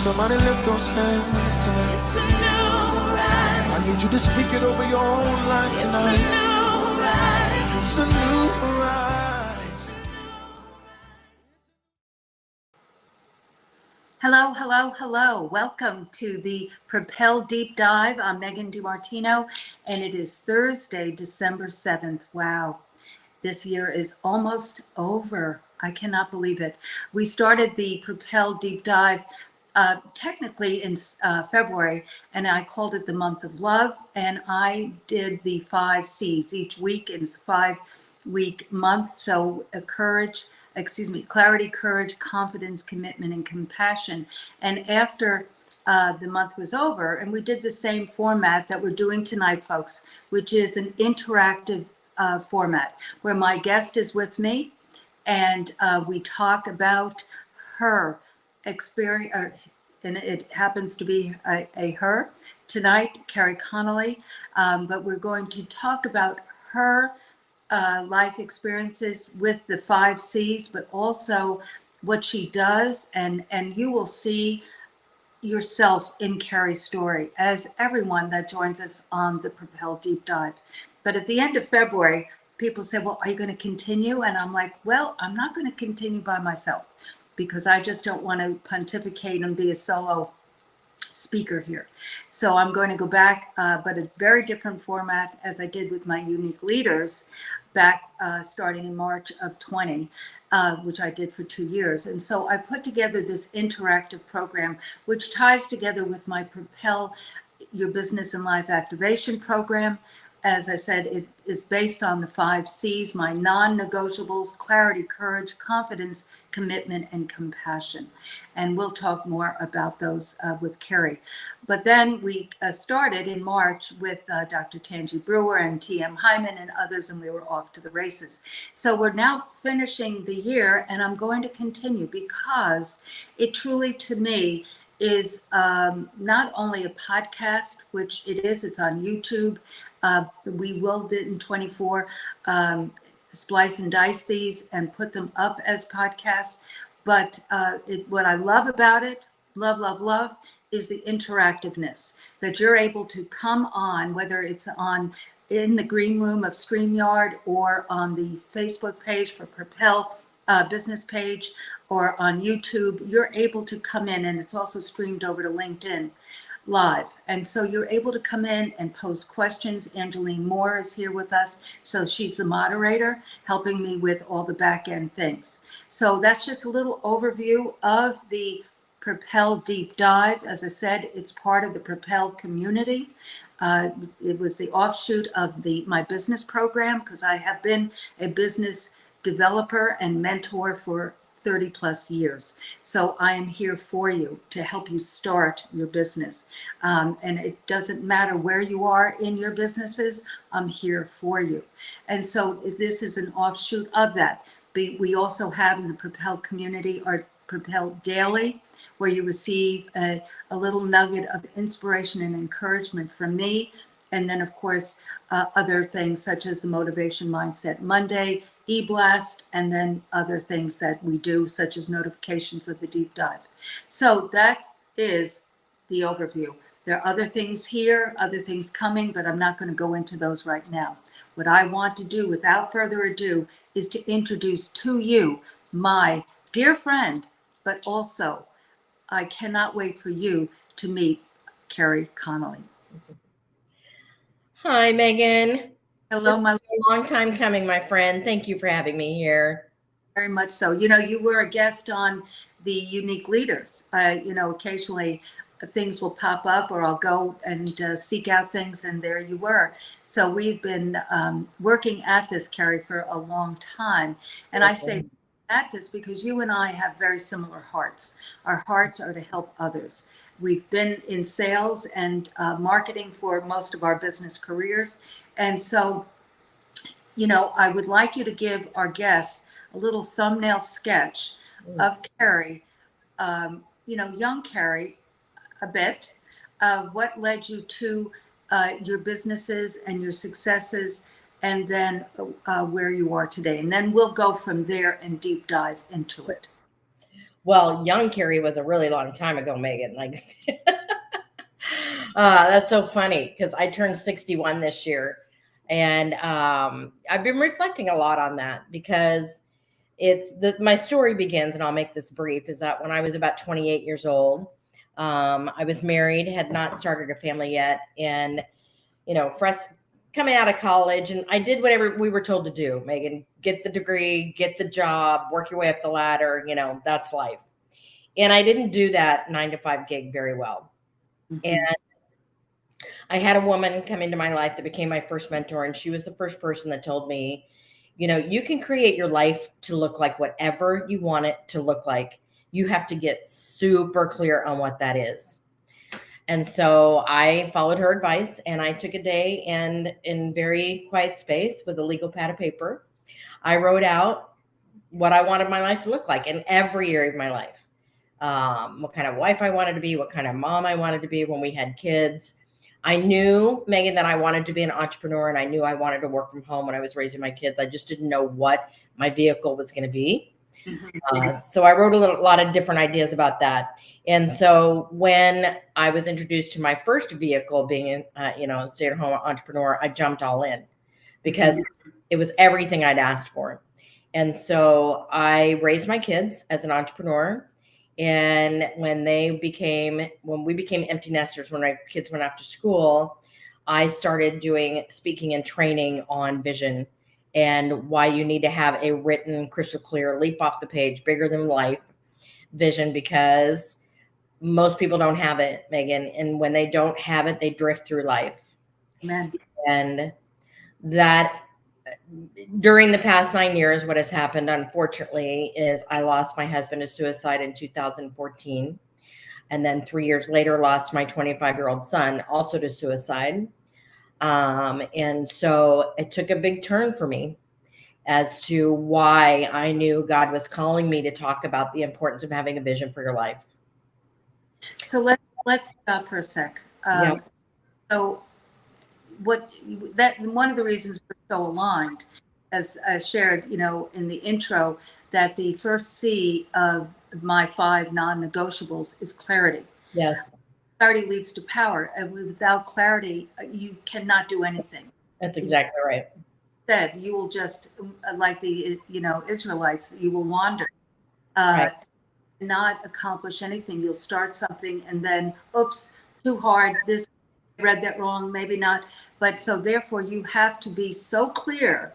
Somebody lift those hands. It's a new rise. I need you to speak it over your own life tonight. It's a new rise. It's a new rise. Hello, hello, hello. Welcome to the Propel Deep Dive. I'm Megan DiMartino, and it is Thursday, December 7th. Wow, this year is almost over. I cannot believe it. We started the Propel Deep Dive technically in February, and I called it the month of love, and I did the 5 C's. Each week is a 5-week month, so clarity, courage, confidence, commitment, and compassion. And after the month was over, and we did the same format that we're doing tonight, folks, which is an interactive format where my guest is with me, and we talk about her experience, and it happens to be a her tonight, Carey Conley, but we're going to talk about her life experiences with the 5 C's, but also what she does, and you will see yourself in Carey's story, as everyone that joins us on the Propel Deep Dive. But at the end of February, people say, well, are you going to continue? And I'm like, well, I'm not going to continue by myself, because I just don't want to pontificate and be a solo speaker here. So I'm going to go back, but a very different format, as I did with my unique leaders back starting in March of 20, which I did for 2 years. And so I put together this interactive program, which ties together with my Propel Your Business and Life Activation program. As I said, it is based on the 5 C's, my non-negotiables: clarity, courage, confidence, commitment, and compassion. And we'll talk more about those with Carey. But then we started in March with Dr. Tangi Brewer and T.M. Hyman and others, and we were off to the races. So we're now finishing the year, and I'm going to continue, because it truly, to me, is not only a podcast, which it is, it's on YouTube. We will in 24 splice and dice these and put them up as podcasts. But what I love about it, love, is the interactiveness, that you're able to come on, whether it's on in the green room of StreamYard or on the Facebook page for Propel business page, or on YouTube. You're able to come in, and it's also streamed over to LinkedIn Live. And so you're able to come in and pose questions. Angeline Moore is here with us. So she's the moderator, helping me with all the back end things. So that's just a little overview of the Propel Deep Dive. As I said, it's part of the Propel community. It was the offshoot of my business program, because I have been a business developer and mentor for 30 plus years. So I am here for you to help you start your business. And it doesn't matter where you are in your businesses, I'm here for you. And so this is an offshoot of that. We also have in the Propel community our Propel Daily, where you receive a little nugget of inspiration and encouragement from me. And then, of course, other things such as the Motivation Mindset Monday, e-blast, and then other things that we do, such as notifications of the deep dive. So that is the overview. There are other things here, other things coming, but I'm not going to go into those right now. What I want to do, without further ado, is to introduce to you my dear friend, but also I cannot wait for you to meet Carey Conley. Hi, Megan. Hello, my long time coming, my friend. Thank you for having me here. Very much so. You know, you were a guest on the Unique Leaders. Occasionally things will pop up, or I'll go and seek out things, and there you were. So we've been working at this, Carey, for a long time. And I say at this because you and I have very similar hearts. Our hearts are to help others. We've been in sales and marketing for most of our business careers. And so, I would like you to give our guests a little thumbnail sketch of Carey, young Carey, a bit, of what led you to your businesses and your successes, and then where you are today. And then we'll go from there and deep dive into it. Well, young Carey was a really long time ago, Megan. Like, that's so funny because I turned 61 this year. And I've been reflecting a lot on that because my story begins, and I'll make this brief, is that when I was about 28 years old, I was married, had not started a family yet. And, fresh coming out of college, and I did whatever we were told to do, Megan, get the degree, get the job, work your way up the ladder, that's life. And I didn't do that 9 to 5 gig very well. And I had a woman come into my life that became my first mentor, and she was the first person that told me, you can create your life to look like whatever you want it to look like. You have to get super clear on what that is. And so I followed her advice, and I took a day, and in very quiet space with a legal pad of paper, I wrote out what I wanted my life to look like in every area of my life. What kind of wife I wanted to be, what kind of mom I wanted to be when we had kids. I knew, Megan, that I wanted to be an entrepreneur, and I knew I wanted to work from home when I was raising my kids. I just didn't know what my vehicle was going to be. So I wrote a lot of different ideas about that. And so when I was introduced to my first vehicle, being a stay-at-home entrepreneur, I jumped all in because it was everything I'd asked for. And so I raised my kids as an entrepreneur. And when we became empty nesters, when my kids went off to school, I started doing speaking and training on vision and why you need to have a written, crystal clear, leap off the page, bigger than life vision, because most people don't have it, Megan. And when they don't have it, they drift through life. Amen. And that during the past 9 years, what has happened, unfortunately, is I lost my husband to suicide in 2014. And then 3 years later, lost my 25-year-old son also to suicide. And so it took a big turn for me as to why I knew God was calling me to talk about the importance of having a vision for your life. So let's stop for a sec. Yeah. So one of the reasons we're so aligned, as I shared, in the intro, that the first C of my 5 non-negotiables is clarity. Yes. Clarity leads to power, and without clarity, you cannot do anything. That's exactly right. Instead, you will just, like the Israelites, you will wander, Right. not accomplish anything. You'll start something, and then, oops, too hard. This, read that wrong, maybe not. But so therefore, you have to be so clear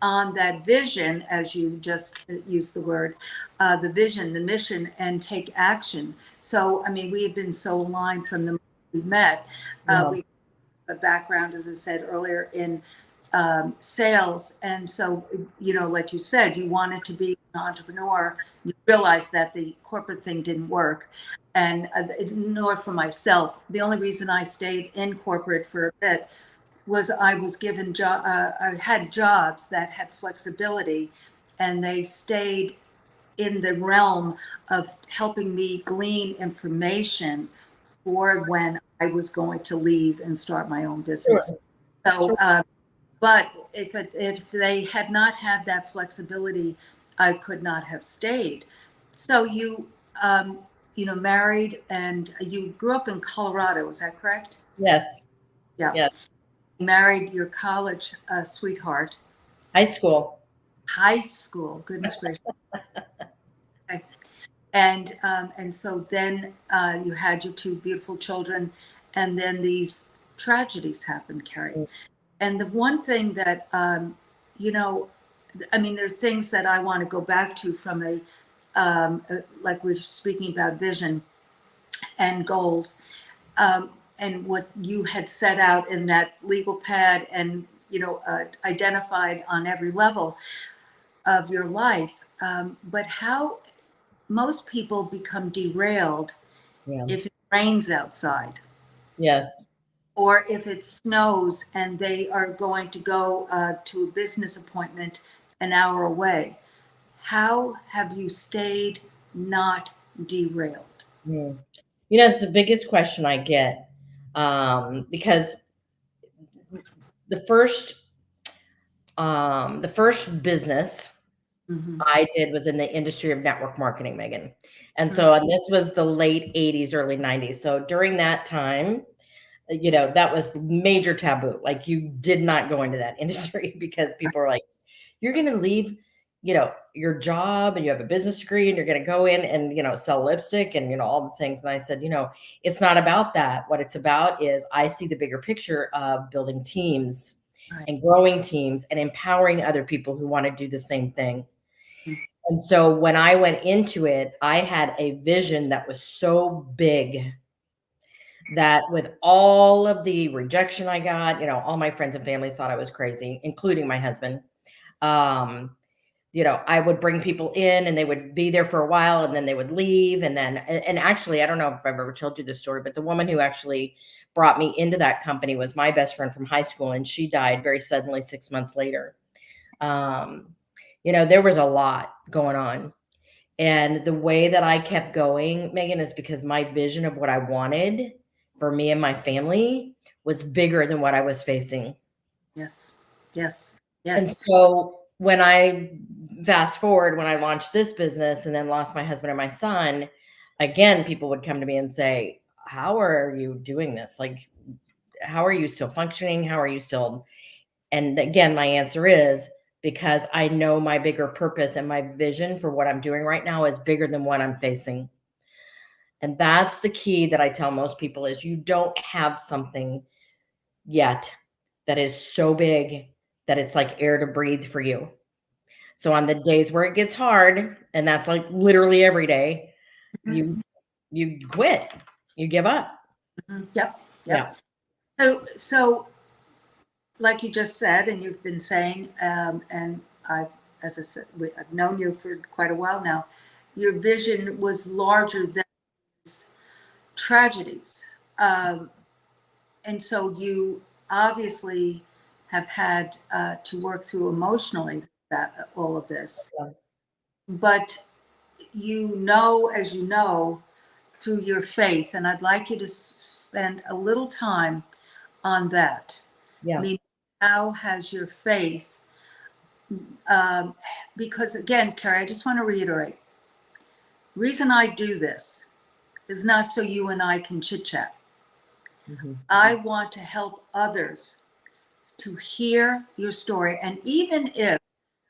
on that vision, as you just used the word, the vision, the mission, and take action. So, I mean, we have been so aligned from the moment we met. Yeah. We have a background, as I said earlier, in sales. And so, like you said, you wanted to be an entrepreneur. You realized that the corporate thing didn't work. And nor for myself. The only reason I stayed in corporate for a bit was I was given I had jobs that had flexibility, and they stayed in the realm of helping me glean information for when I was going to leave and start my own business. Sure. So, but if they had not had that flexibility, I could not have stayed. So you married, and you grew up in Colorado. Is that correct? Yes. Yeah. Yes. You married your college sweetheart. High school. High school. Goodness gracious. Okay. And so then you had your 2 beautiful children, and then these tragedies happened, Carey. And the one thing that there's things that I want to go back to from like we're speaking about vision and goals, and what you had set out in that legal pad, and identified on every level of your life. But how most people become derailed if it rains outside. Yes. Or if it snows and they are going to go to a business appointment an hour away. How have you stayed not derailed? It's the biggest question I get, because the first business Mhm. I did was in the industry of network marketing, Megan. And so, and this was the late 80s, early 90s. So during that time, that was major taboo. Like you did not go into that industry because people are like, you're going to leave, your job and you have a business degree and you're going to go in and, sell lipstick and, all the things. And I said, it's not about that. What it's about is I see the bigger picture of building teams Right. and growing teams and empowering other people who want to do the same thing. Mhm. And so when I went into it, I had a vision that was so big that with all of the rejection I got, all my friends and family thought I was crazy, including my husband. Um, I would bring people in and they would be there for a while and then they would leave. And actually, I don't know if I've ever told you this story, but the woman who actually brought me into that company was my best friend from high school. And she died very suddenly 6 months later. There was a lot going on. And the way that I kept going, Megan, is because my vision of what I wanted for me and my family was bigger than what I was facing. Yes. Yes. And Yes. so when I fast forward, when I launched this business and then lost my husband and my son, again, people would come to me and say, how are you doing this? Like, how are you still functioning? How are you still? And again, my answer is because I know my bigger purpose and my vision for what I'm doing right now is bigger than what I'm facing. And that's the key that I tell most people is you don't have something yet that is so big that it's like air to breathe for you. So on the days where it gets hard, and that's like literally every day, Mhm. you quit, you give up. Mhm. Yep. Yeah. Yep. So like you just said, and you've been saying, and as I said, I've known you for quite a while now. Your vision was larger than tragedies, and so you obviously have had to work through emotionally that all of this. Yeah. But as you know, through your faith, and I'd like you to spend a little time on that. I Yeah. mean, how has your faith? Because again, Carey, I just want to reiterate: reason I do this is not so you and I can chit chat. Mhm. I want to help others to hear your story, and even if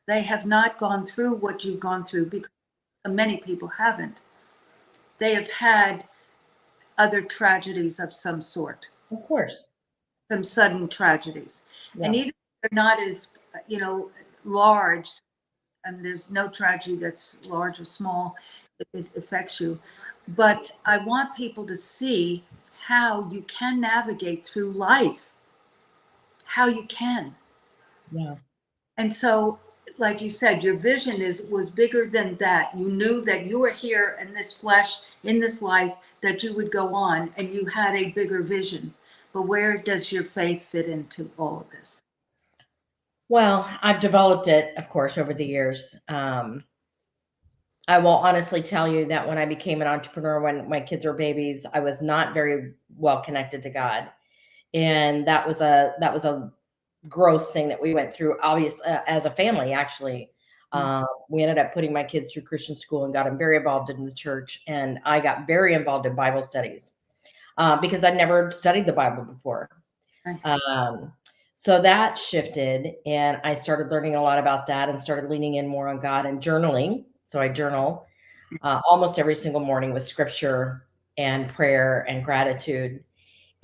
they have not gone through what you've gone through, because many people haven't, they have had other tragedies of some sort, Of course. some sudden tragedies. And Yeah. even if they're not as, large, and there's no tragedy that's large or small, it affects you. But I want people to see how you can navigate through life, how you can. Yeah. And so, like you said, your vision was bigger than that. You knew that you were here in this flesh, in this life, that you would go on, and you had a bigger vision. But where does your faith fit into all of this? Well, I've developed it, of course, over the years. I will honestly tell you that when I became an entrepreneur, when my kids were babies, I was not very well connected to God, and that was a growth thing that we went through, obvious as a family. Actually, Mm. we ended up putting my kids through Christian school and got them very involved in the church, and I got very involved in Bible studies because I'd never studied the Bible before. Okay. Um, so that shifted, and I started learning a lot about that and started leaning in more on God and journaling. So I journal almost every single morning with scripture and prayer and gratitude.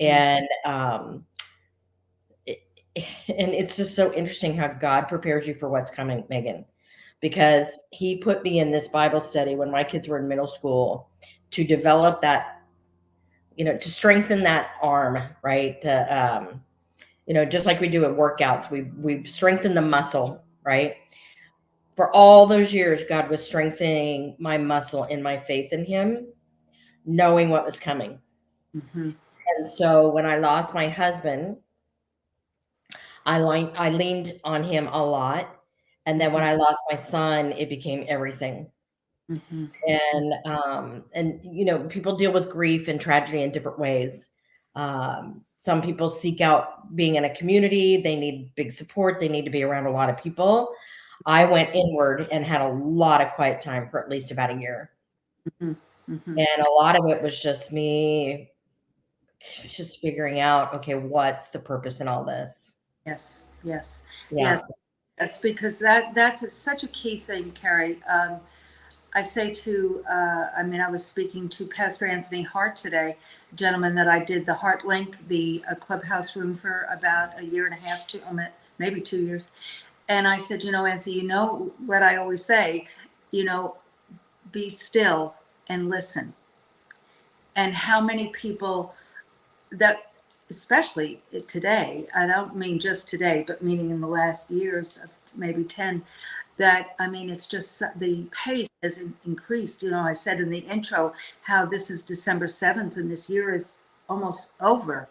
Mm. And it, and it's just so interesting how God prepares you for what's coming, Megan, because He put me in this Bible study when my kids were in middle school to develop that, to strengthen that arm, right? Just like we do at workouts, we strengthen the muscle, right? For all those years, God was strengthening my muscle in my faith in Him, knowing what was coming. Mm-hmm. And so when I lost my husband, I leaned on him a lot. And then when I lost my son, it became everything. Mm-hmm. And people deal with grief and tragedy in different ways. Some people seek out being in a community. They need big support. They need to be around a lot of people. I went inward and had a lot of quiet time for at least about a year. Mhm. Mhm. And a lot of it was just me just figuring out, okay, what's the purpose in all this? Yes, yes, Yeah. yes, yes, because such a key thing, Carrie. I say to, I mean, I was speaking to Pastor Anthony Hart today, a gentleman that I did the Heart Link, the clubhouse room for about a year and a half, maybe 2 years. And I said, Anthony, you know what I always say, you know, be still and listen. And how many people that, especially today, I don't mean just today, but meaning in the last years, maybe 10, that, I mean, it's just the pace has increased. I said in the intro how this is December 7th and this year is almost over.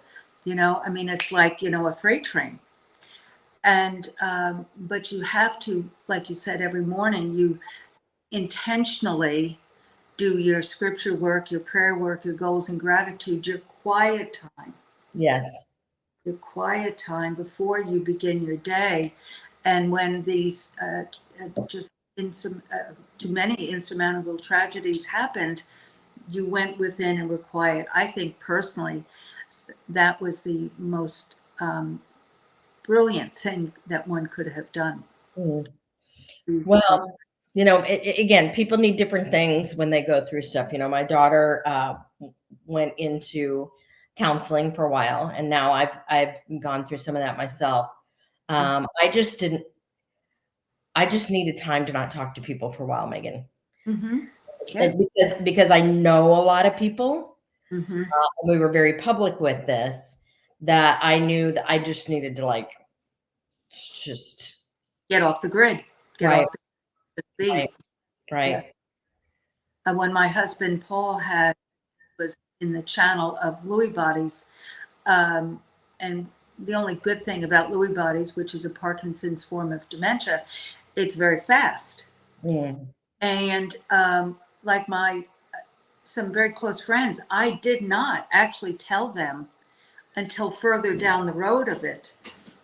I mean, it's like, a freight train. And, but you have to, like you said, every morning, you intentionally do your scripture work, your prayer work, your goals and gratitude, your quiet time. Yes. Your quiet time before you begin your day. And when these just too many insurmountable tragedies happened, you went within and were quiet. I think personally, that was the most brilliant thing that one could have done. Mm. Well, again, people need different things when they go through stuff. My daughter went into counseling for a while, and now I've gone through some of that myself. I just needed time to not talk to people for a while, Megan. Mm-hmm. Yes. Because I know a lot of people. Mm-hmm. We were very public with this, that I knew that I just needed to just Get off the grid. Get right, off the speed. right. Yes. And when my husband Paul was in the channel of Lewy bodies, and the only good thing about Lewy bodies, which is a Parkinson's form of dementia, it's very fast. Mm. And like some very close friends, I did not actually tell them until further down the road of it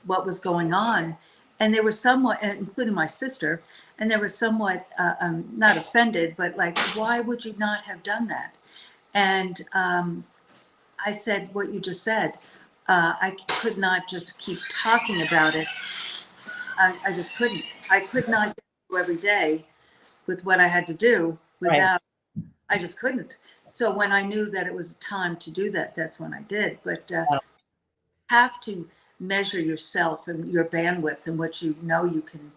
what was going on. And they were somewhat, including my sister, and they were somewhat not offended, but like, why would you not have done that? And I said what you just said. I could not just keep talking about it. I just couldn't. I could not go every day with what I had to do without, I just couldn't. So when I knew that it was time to do that, that's when I did. But have to measure yourself and your bandwidth and what you know you can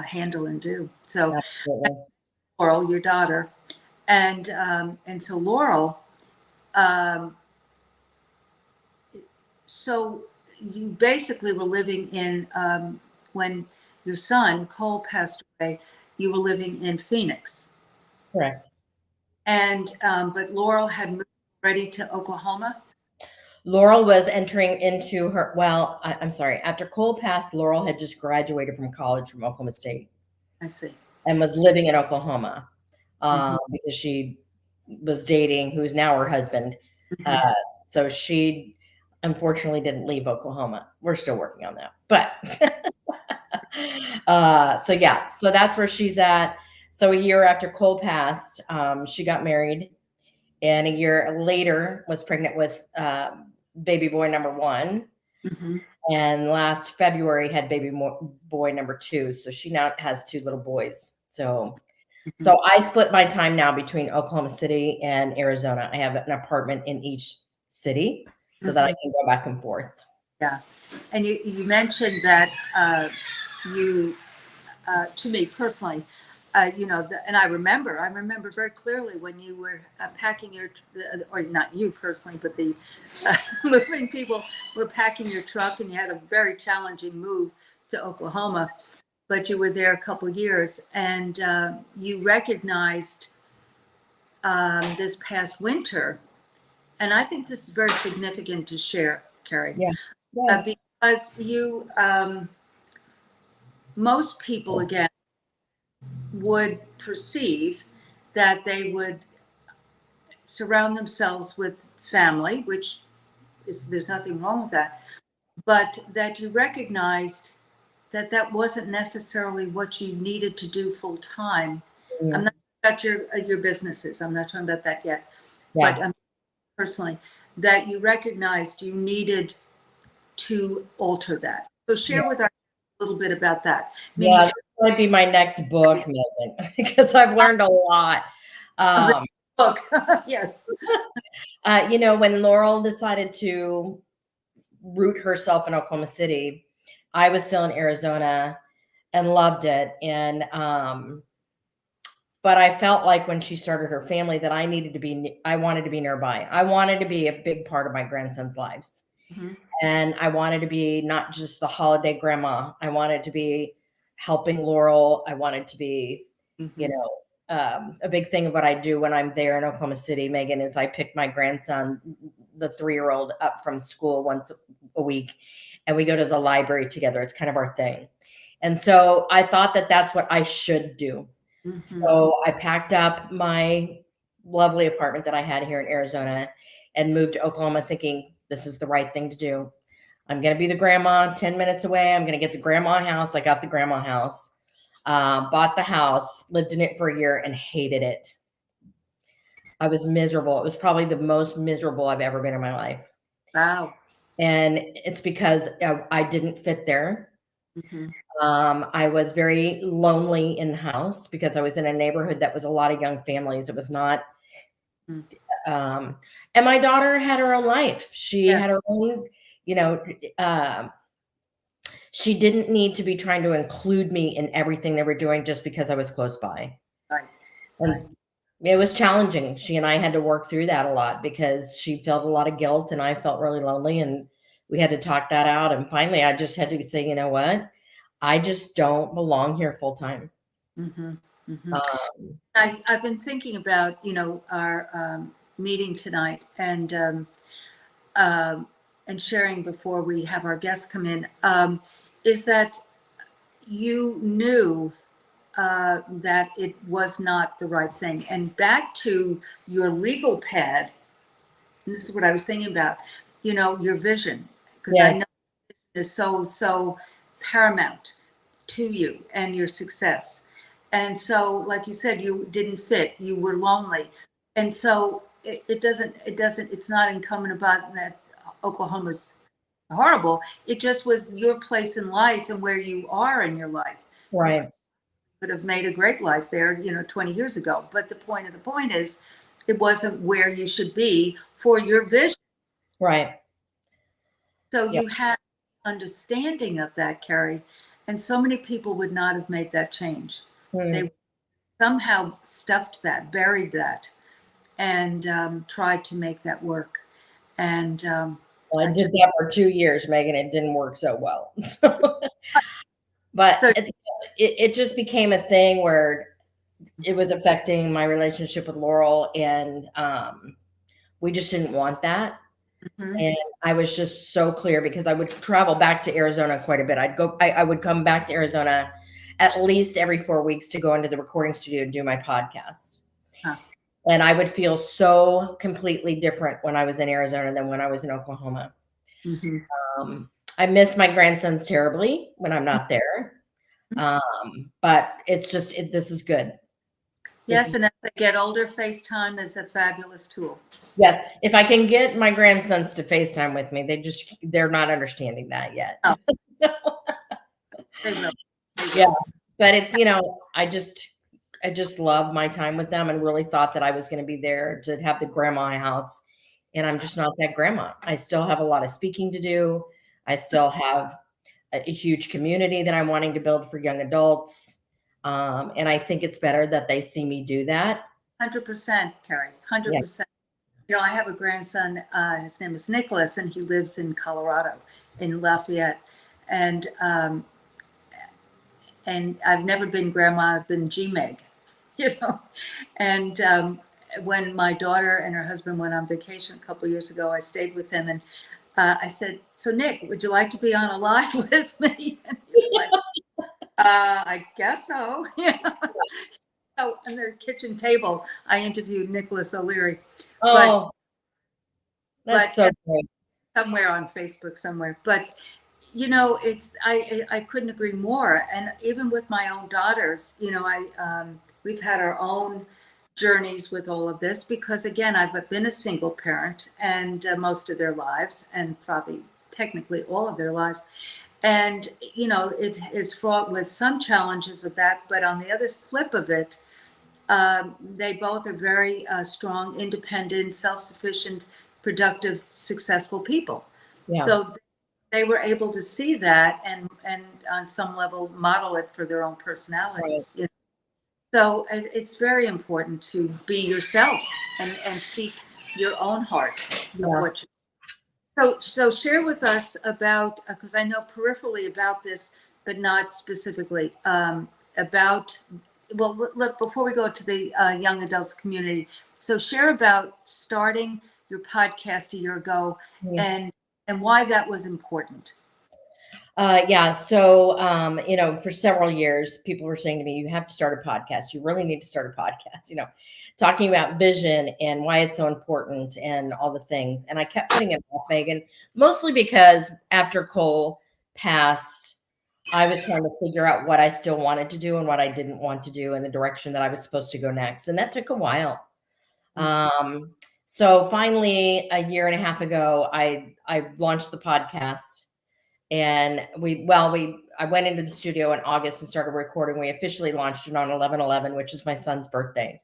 handle and do. So Absolutely. Laurel, your daughter, and so Laurel, so you basically were living in, when your son Cole passed away, you were living in Phoenix. Correct. And but Laurel had moved already to Oklahoma. Laurel was entering into her, I'm sorry, after Cole passed, Laurel had just graduated from college from Oklahoma State. I see. And was living in Oklahoma because she was dating who's now her husband. So she unfortunately didn't leave Oklahoma. We're still working on that. But so that's where she's at. So a year after Cole passed, she got married, and a year later was pregnant with baby boy number 1. Mm-hmm. And last February had baby boy number 2. So she now has 2 little boys. So I split my time now between Oklahoma City and Arizona. I have an apartment in each city so that I can go back and forth. Yeah. And you mentioned that you, to me personally, and I remember very clearly when you were packing or not you personally, but the moving people were packing your truck, and you had a very challenging move to Oklahoma, but you were there a couple years, and you recognized this past winter, and I think this is very significant to share, Carey. Yeah. Because you, most people, again, would perceive that they would surround themselves with family, which there's nothing wrong with that, but that you recognized that wasn't necessarily what you needed to do full time. Mm. I'm not about your businesses. I'm not talking about that yet. Yeah. But personally, that you recognized you needed to alter that. So share Yeah. with us a little bit about that. Yeah, Meaning, this might be my next book, Megan, because I've learned a lot. of the book. Yes. When Laurel decided to root herself in Oklahoma City, I was still in Arizona and loved it. And but I felt like when she started her family that I wanted to be nearby. I wanted to be a big part of my grandsons' lives. Mm-hmm. And I wanted to be not just the holiday grandma. I wanted to be helping Laurel. I wanted to be, Mm-hmm. a big thing of what I do when I'm there in Oklahoma City, Megan, is I pick my grandson, the 3-year-old, up from school once a week, and we go to the library together. It's kind of our thing. And so I thought that that's what I should do. Mm-hmm. So I packed up my lovely apartment that I had here in Arizona and moved to Oklahoma thinking this is the right thing to do. I'm going to be the grandma 10 minutes away. I'm going to get the grandma house. I got the grandma house, bought the house, lived in it for a year and hated it. I was miserable. It was probably the most miserable I've ever been in my life. Wow. And it's because I didn't fit there. Mm-hmm. I was very lonely in the house because I was in a neighborhood that was a lot of young families. It was not, and my daughter had her own life. She had her own, she didn't need to be trying to include me in everything they were doing just because I was close by. Right. And it was challenging. She and I had to work through that a lot because she felt a lot of guilt and I felt really lonely, and we had to talk that out. And finally I just had to say, you know what? I just don't belong here full time. Mm-hmm. Mm-hmm. I've been thinking about, our meeting tonight and sharing before we have our guests come in, is that you knew that it was not the right thing. And back to your legal pad, and this is what I was thinking about, your vision, because I know it is so paramount to you and your success. And so, like you said, you didn't fit, you were lonely. And so it's not incumbent about that Oklahoma's horrible. It just was your place in life and where you are in your life. Right. Could have made a great life there, 20 years ago. But the point is, it wasn't where you should be for your vision. Right. So you had understanding of that, Carey, and so many people would not have made that change. They somehow stuffed that, buried that, and tried to make that work. And I did that for 2 years, Megan. It didn't work so well. But it just became a thing where it was affecting my relationship with Laurel, and we just didn't want that. Mm-hmm. And I was just so clear because I would travel back to Arizona quite a bit. I would come back to Arizona at least every 4 weeks to go into the recording studio and do my podcast. Huh. And I would feel so completely different when I was in Arizona than when I was in Oklahoma. Mm-hmm. I miss my grandsons terribly when I'm not there. But it's just, this is good. Yes, and as they get older, FaceTime is a fabulous tool. Yes, if I can get my grandsons to FaceTime with me, they're not understanding that yet. Oh. So, They will. yeah, but it's, I just love my time with them and really thought that I was going to be there to have the grandma house. And I'm just not that grandma. I still have a lot of speaking to do. I still have a huge community that I'm wanting to build for young adults. And I think it's better that they see me do that. 100%, Carey, 100%. Yeah. I have a grandson, his name is Nicholas, and he lives in Colorado, in Lafayette. And I've never been grandma, I've been G-Meg, And when my daughter and her husband went on vacation a couple of years ago, I stayed with him, and I said, "So Nick, would you like to be on a live with me?" And he was like, I guess so. So on their kitchen table, I interviewed Nicholas O'Leary. Oh, that's so great. Somewhere on Facebook somewhere. But, it's I couldn't agree more. And even with my own daughters, we've had our own journeys with all of this because again, I've been a single parent and most of their lives, and probably technically all of their lives. And it is fraught with some challenges of that. But on the other flip of it, they both are very strong, independent, self-sufficient, productive, successful people. Yeah. So they were able to see that and on some level model it for their own personalities. Right. So it's very important to be yourself and seek your own heart of what you. So share with us about, because I know peripherally about this, but not specifically about. Well, look, before we go to the young adults community, so share about starting your podcast a year ago and why that was important. So, for several years, people were saying to me, you have to start a podcast. You really need to start a podcast, talking about vision and why it's so important and all the things. And I kept putting it off, Megan, mostly because after Cole passed, I was trying to figure out what I still wanted to do and what I didn't want to do and the direction that I was supposed to go next. And that took a while. So finally, a year and a half ago, I launched the podcast. And I went into the studio in August and started recording. We officially launched it on 11/11, which is my son's birthday.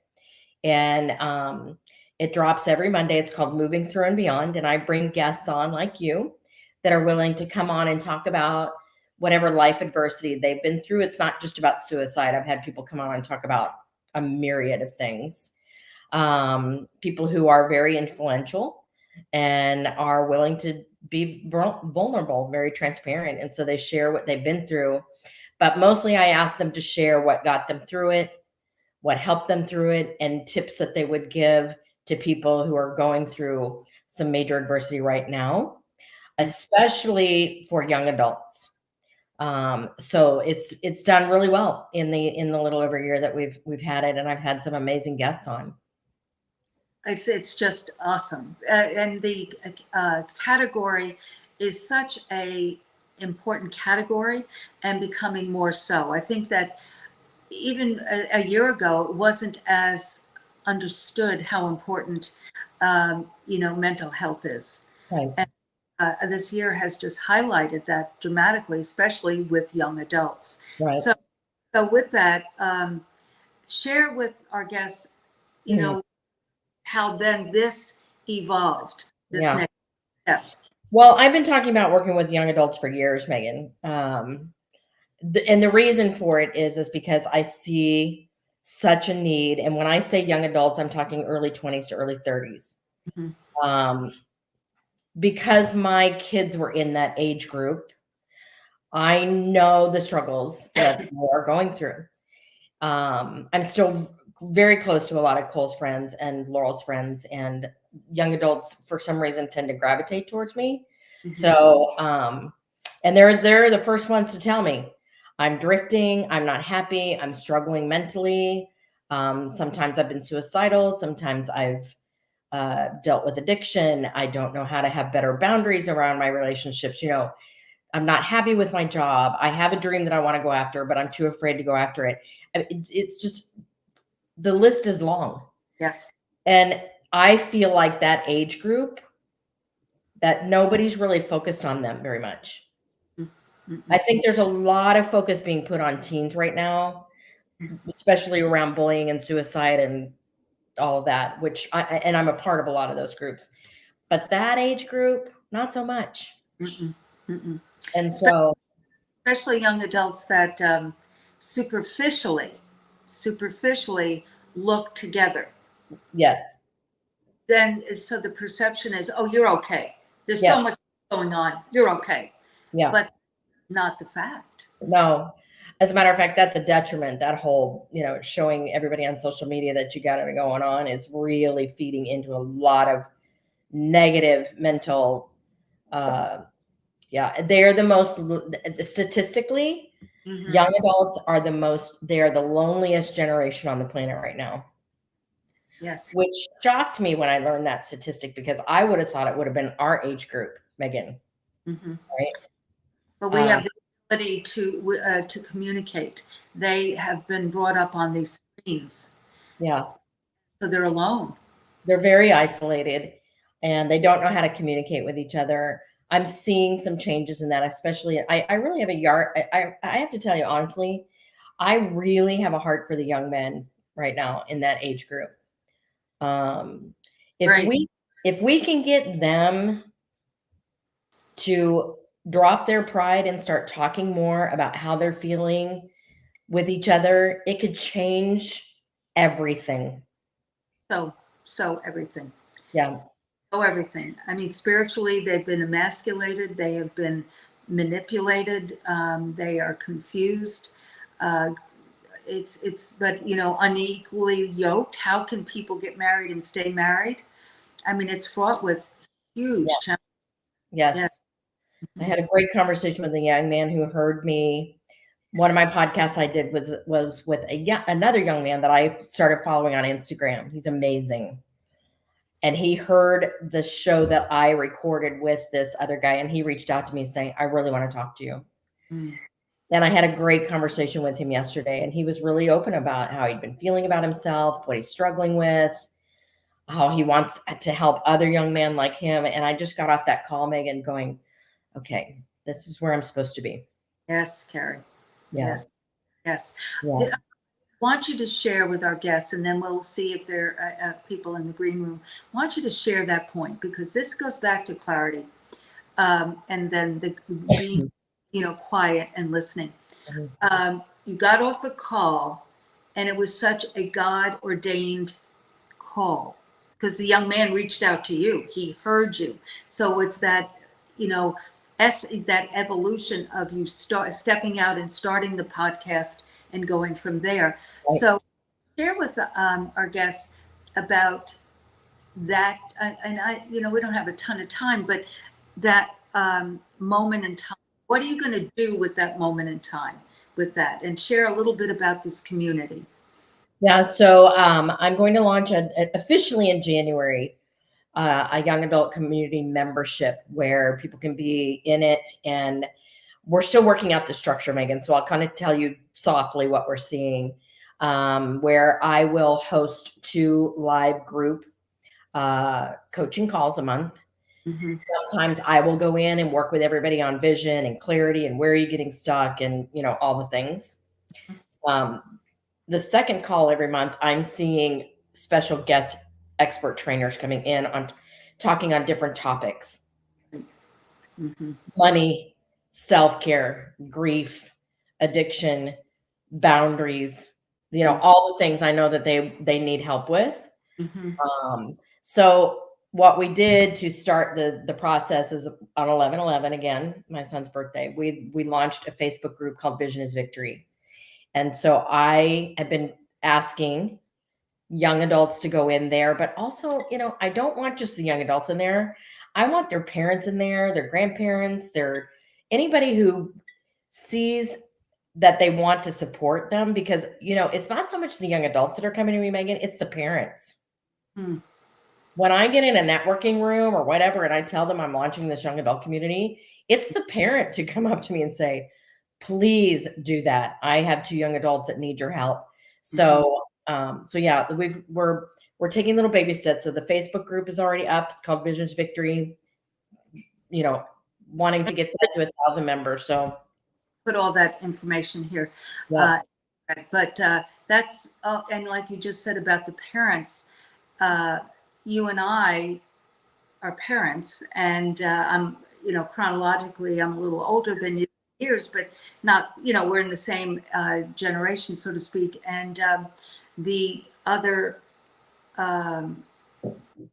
And it drops every Monday. It's called Moving Through and Beyond. And I bring guests on like you that are willing to come on and talk about whatever life adversity they've been through. It's not just about suicide. I've had people come on and talk about a myriad of things. People who are very influential and are willing to be vulnerable, very transparent. And so they share what they've been through, but mostly I ask them to share what got them through it, what helped them through it, and tips that they would give to people who are going through some major adversity right now, especially for young adults. So it's done really well in the little over a year that we've had it. And I've had some amazing guests on. It's just awesome, and the category is such a important category, and becoming more so. I think that even a year ago, it wasn't as understood how important mental health is. Right. And this year has just highlighted that dramatically, especially with young adults. Right. So with that, share with our guests, how then this evolved, this next step. Well, I've been talking about working with young adults for years, Megan. And the reason for it is because I see such a need. And when I say young adults, I'm talking early 20s to early 30s. Mm-hmm. Because my kids were in that age group, I know the struggles that people are going through. I'm still very close to a lot of Cole's friends and Laurel's friends, and young adults for some reason tend to gravitate towards me. Mm-hmm. So, and they're the first ones to tell me I'm drifting. I'm not happy. I'm struggling mentally. Sometimes I've been suicidal. Sometimes I've dealt with addiction. I don't know how to have better boundaries around my relationships. I'm not happy with my job. I have a dream that I want to go after, but I'm too afraid to go after it. It's just, the list is long. Yes. And I feel like that age group, that nobody's really focused on them very much. Mm-hmm. I think there's a lot of focus being put on teens right now, especially around bullying and suicide and all of that, which I'm a part of a lot of those groups. But that age group, not so much. Mm-mm. Mm-mm. And so, especially young adults that superficially look together. Yes. Then, so the perception is, oh, you're okay. There's so much going on. You're okay. Yeah. But not the fact. No. As a matter of fact, that's a detriment. That whole, showing everybody on social media that you got it going on is really feeding into a lot of negative mental, they're the most, statistically, mm-hmm. young adults are they're the loneliest generation on the planet right now. Yes. Which shocked me when I learned that statistic, because I would have thought it would have been our age group, Megan. Mm-hmm. Right. But we have the ability to communicate. They have been brought up on these screens, Yeah. so they're alone. They're very isolated and they don't know how to communicate with each other. I'm seeing some changes in that, especially I really have a yard. I have to tell you honestly, I really have a heart for the young men right now in that age group. Um, if Right. we can get them to drop their pride and start talking more about how they're feeling with each other, it could change everything. So everything. Yeah. So everything. I mean, spiritually, they've been emasculated. They have been manipulated. They are confused. But unequally yoked. How can people get married and stay married? I mean, it's fraught with huge challenges. Yes. Yeah. I had a great conversation with a young man who heard me. One of my podcasts I did was with another young man that I started following on Instagram. He's amazing. And he heard the show that I recorded with this other guy, and he reached out to me saying, I really want to talk to you. Mm. And I had a great conversation with him yesterday, and he was really open about how he'd been feeling about himself, what he's struggling with, how he wants to help other young men like him. And I just got off that call, Megan, going, okay, this is where I'm supposed to be. Yes, Carey. Yeah. Yes. Yeah. I want you to share with our guests, and then we'll see if there are people in the green room. I want you to share that point, because this goes back to clarity, and then the being, quiet and listening. You got off the call, and it was such a God-ordained call, because the young man reached out to you. He heard you. So it's that, that evolution of you stepping out and starting the podcast and going from there. Right. So share with our guests about that. And we don't have a ton of time, but that moment in time. What are you going to do with that moment in time with that? And share a little bit about this community. Yeah, so I'm going to launch officially in January a young adult community membership where people can be in it, and we're still working out the structure, Megan. So I'll kind of tell you softly what we're seeing, where I will host 2 live group coaching calls a month. Mm-hmm. Sometimes I will go in and work with everybody on vision and clarity and where are you getting stuck and, all the things. The second call every month, I'm seeing special guest expert trainers coming in on talking on different topics. Mm-hmm. Money, self-care, grief, addiction, boundaries, all the things I know that they need help with. Mm-hmm. So what we did to start the process is on 11/11, again, my son's birthday, we launched a Facebook group called Vision is Victory. And so I have been asking young adults to go in there, but also, I don't want just the young adults in there. I want their parents in there, their grandparents, anybody who sees that they want to support them, because, it's not so much the young adults that are coming to me, Megan, it's the parents. When I get in a networking room or whatever, and I tell them I'm launching this young adult community, it's the parents who come up to me and say, please do that. I have 2 young adults that need your help. So, yeah, we're taking little baby steps. So the Facebook group is already up. It's called Vision's Victory. Wanting to get that to 1,000 members. So put all that information here. Yeah. But that's and like you just said about the parents, you and I are parents, and I'm chronologically I'm a little older than you years, but not we're in the same generation, so to speak. And the other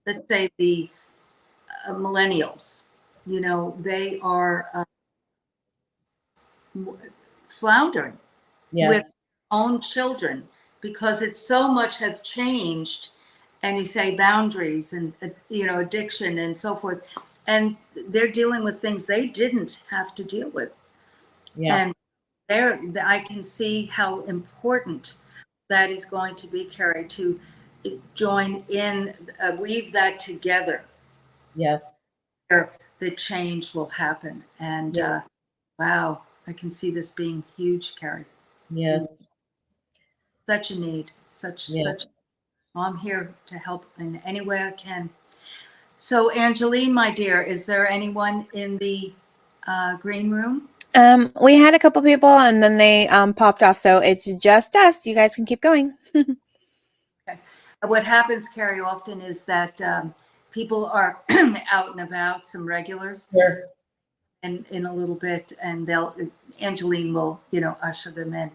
let's say the millennials, they are floundering with own children, because it's so much has changed. And you say boundaries and addiction and so forth, and they're dealing with things they didn't have to deal with. And I can see how important that is going to be, Carey, to join in, weave that together. Yes. Where the change will happen. And Wow. I can see this being huge, Carey. Yes. Such a need. Such. Well, I'm here to help in any way I can. So, Angeline, my dear, is there anyone in the green room? We had a couple people and then they popped off, so it's just us. You guys can keep going. Okay. What happens, Carrie, often is that people are out and about, some regulars, Sure. and in a little bit, and Angeline will, usher them in.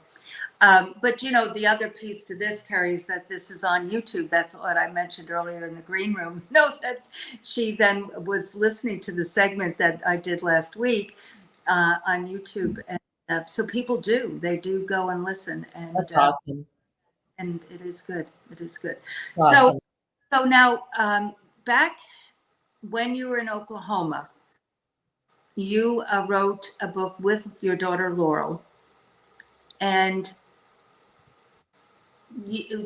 But the other piece to this, Carrie, is that this is on YouTube. That's what I mentioned earlier in the green room. That she then was listening to the segment that I did last week on YouTube, and so people they do go and listen, and That's awesome. and it is good. It is good. Awesome. So now, back when you were in Oklahoma, you wrote a book with your daughter Laurel, and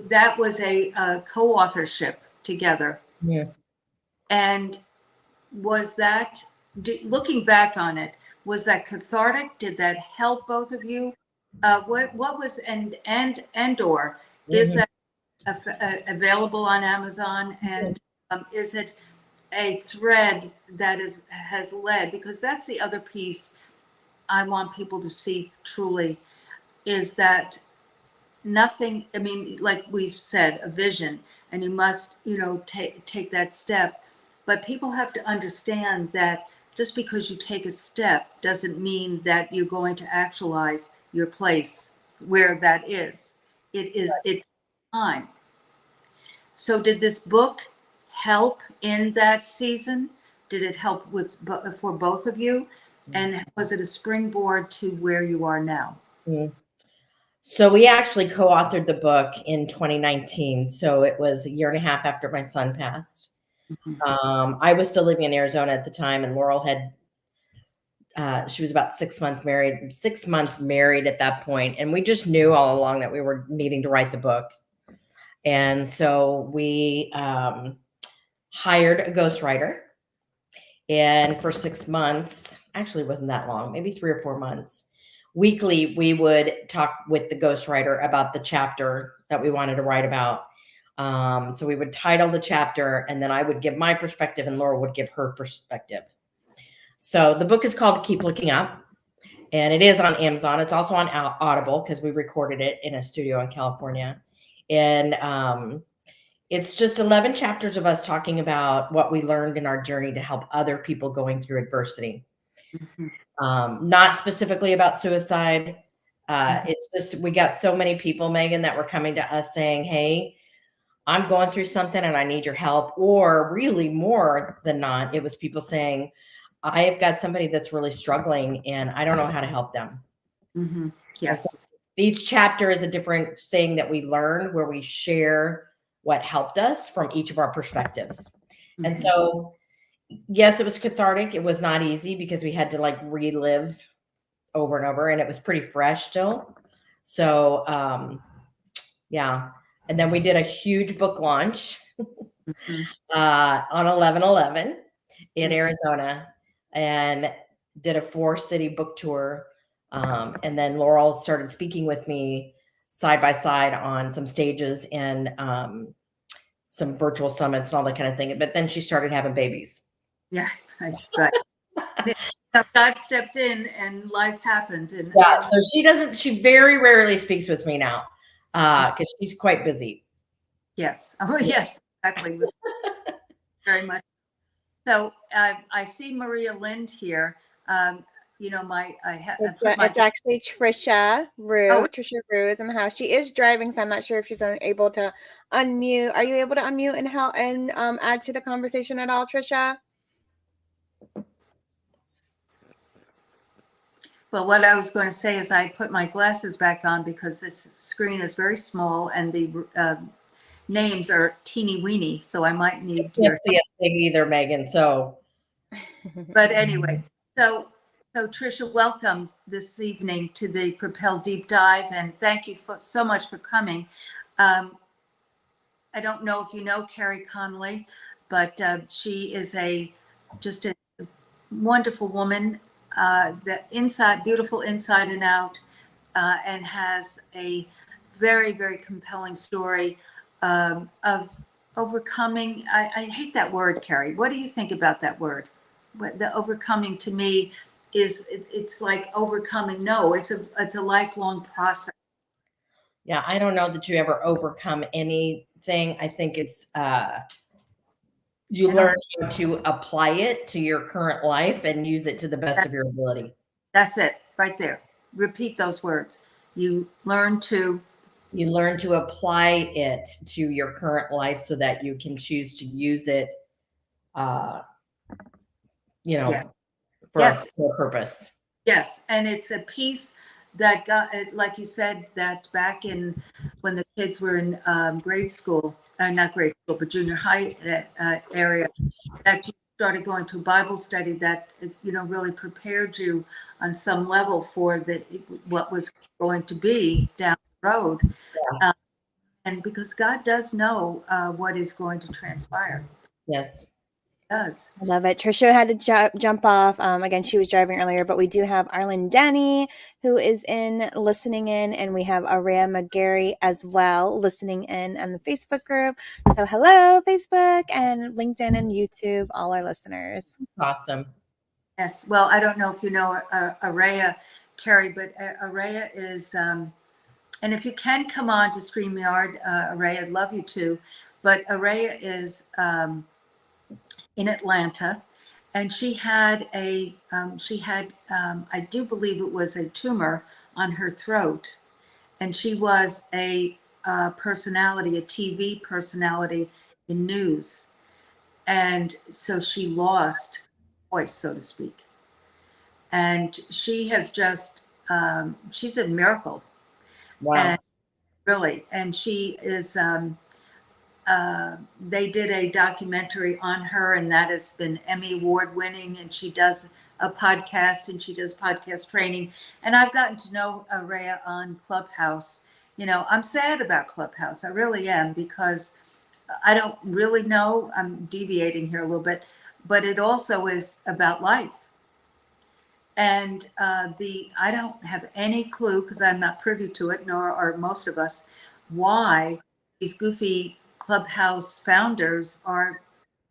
that was a co-authorship together. Yeah. And was that, looking back on it, was that cathartic? Did that help both of you? What was or is that available on Amazon? And is it a thread that has led? Because that's the other piece I want people to see truly, is that nothing, I mean, like we've said, a vision, and you must, take that step. But people have to understand that just because you take a step doesn't mean that you're going to actualize your place where that is. It's time. So did this book help in that season? Did it help for both of you? And was it a springboard to where you are now? Mm. So we actually co-authored the book in 2019. So it was a year and a half after my son passed. Mm-hmm. I was still living in Arizona at the time, and Laurel she was about 6 months married at that point. And we just knew all along that we were needing to write the book. And so we hired a ghostwriter. And for 6 months, actually it wasn't that long, maybe 3 or 4 months, weekly, we would talk with the ghostwriter about the chapter that we wanted to write about. So we would title the chapter, and then I would give my perspective and Laura would give her perspective. So the book is called Keep Looking Up, and it is on Amazon. It's also on Audible because we recorded it in a studio in California. And it's just 11 chapters of us talking about what we learned in our journey to help other people going through adversity. Not specifically about suicide. It's just, we got so many people, Megan, that were coming to us saying, hey, I'm going through something and I need your help. Or really more than not, it was people saying, I have got somebody that's really struggling and I don't know how to help them. Mm-hmm. Yes. Each chapter is a different thing that we learned, where we share what helped us from each of our perspectives. Mm-hmm. And so, yes, it was cathartic. It was not easy because we had to like relive over and over, and it was pretty fresh still. So, yeah. And then we did a huge book launch on 11/11 in Arizona, and did a 4-city book tour. And then Laurel started speaking with me side by side on some stages and some virtual summits and all that kind of thing. But then she started having babies. Yeah, right. God stepped in and life happened. And, Yeah, so she very rarely speaks with me now because she's quite busy. Yes. Oh, yes, exactly. Very much. So I see Maria Lind here. It's actually Trisha Rue. Oh. Trisha Rue is in the house. She is driving, so I'm not sure if she's able to unmute. Are you able to unmute and help and add to the conversation at all, Trisha? Well, what I was going to say is I put my glasses back on because this screen is very small and the names are teeny weeny, so I might need Can't see a thing either, Megan. So, but anyway, so Trisha, welcome this evening to the Propel Deep Dive, and thank you so much for coming. I don't know if you know Carey Conley, but she is just a wonderful woman, the inside, beautiful inside and out, and has a very, very compelling story of overcoming. I hate that word, Carey. What do you think about that word? The overcoming to me is it's like overcoming. No, it's a lifelong process. Yeah, I don't know that you ever overcome anything. I think it's you I don't learn how to apply it to your current life and use it to the best of your ability. That's it, right there. Repeat those words. You learn to. You learn to apply it to your current life so that you can choose to use it, uh, Yes. for Yes. a purpose. Yes, and it's a piece that got, like you said, that back in when the kids were in grade school, not grade school, but junior high area, that you started going to Bible study that, really prepared you on some level for what was going to be down the road. Yeah. And because God does know what is going to transpire. Yes. He does. I love it. Trisha had to jump off. Again, she was driving earlier, but we do have Arlen Denny who is listening in, and we have Aria McGarry as well listening in on the Facebook group. So hello, Facebook and LinkedIn and YouTube, all our listeners. Awesome. Yes. Well, I don't know if you know Araya, Carey, but Araya is, and if you can come on to StreamYard, Araya, I'd love you to. But Araya is in Atlanta, and she had I do believe it was a tumor on her throat, and she was a personality, a TV personality in news, and so she lost voice, so to speak, and she has just she's a miracle. Wow. And really, and she is they did a documentary on her, and that has been Emmy Award winning, and she does a podcast, and she does podcast training. And I've gotten to know Araya on Clubhouse. I'm sad about Clubhouse. I really am, because I don't really know. I'm deviating here a little bit, but it also is about life. And I don't have any clue, because I'm not privy to it, nor are most of us, why these goofy Clubhouse founders are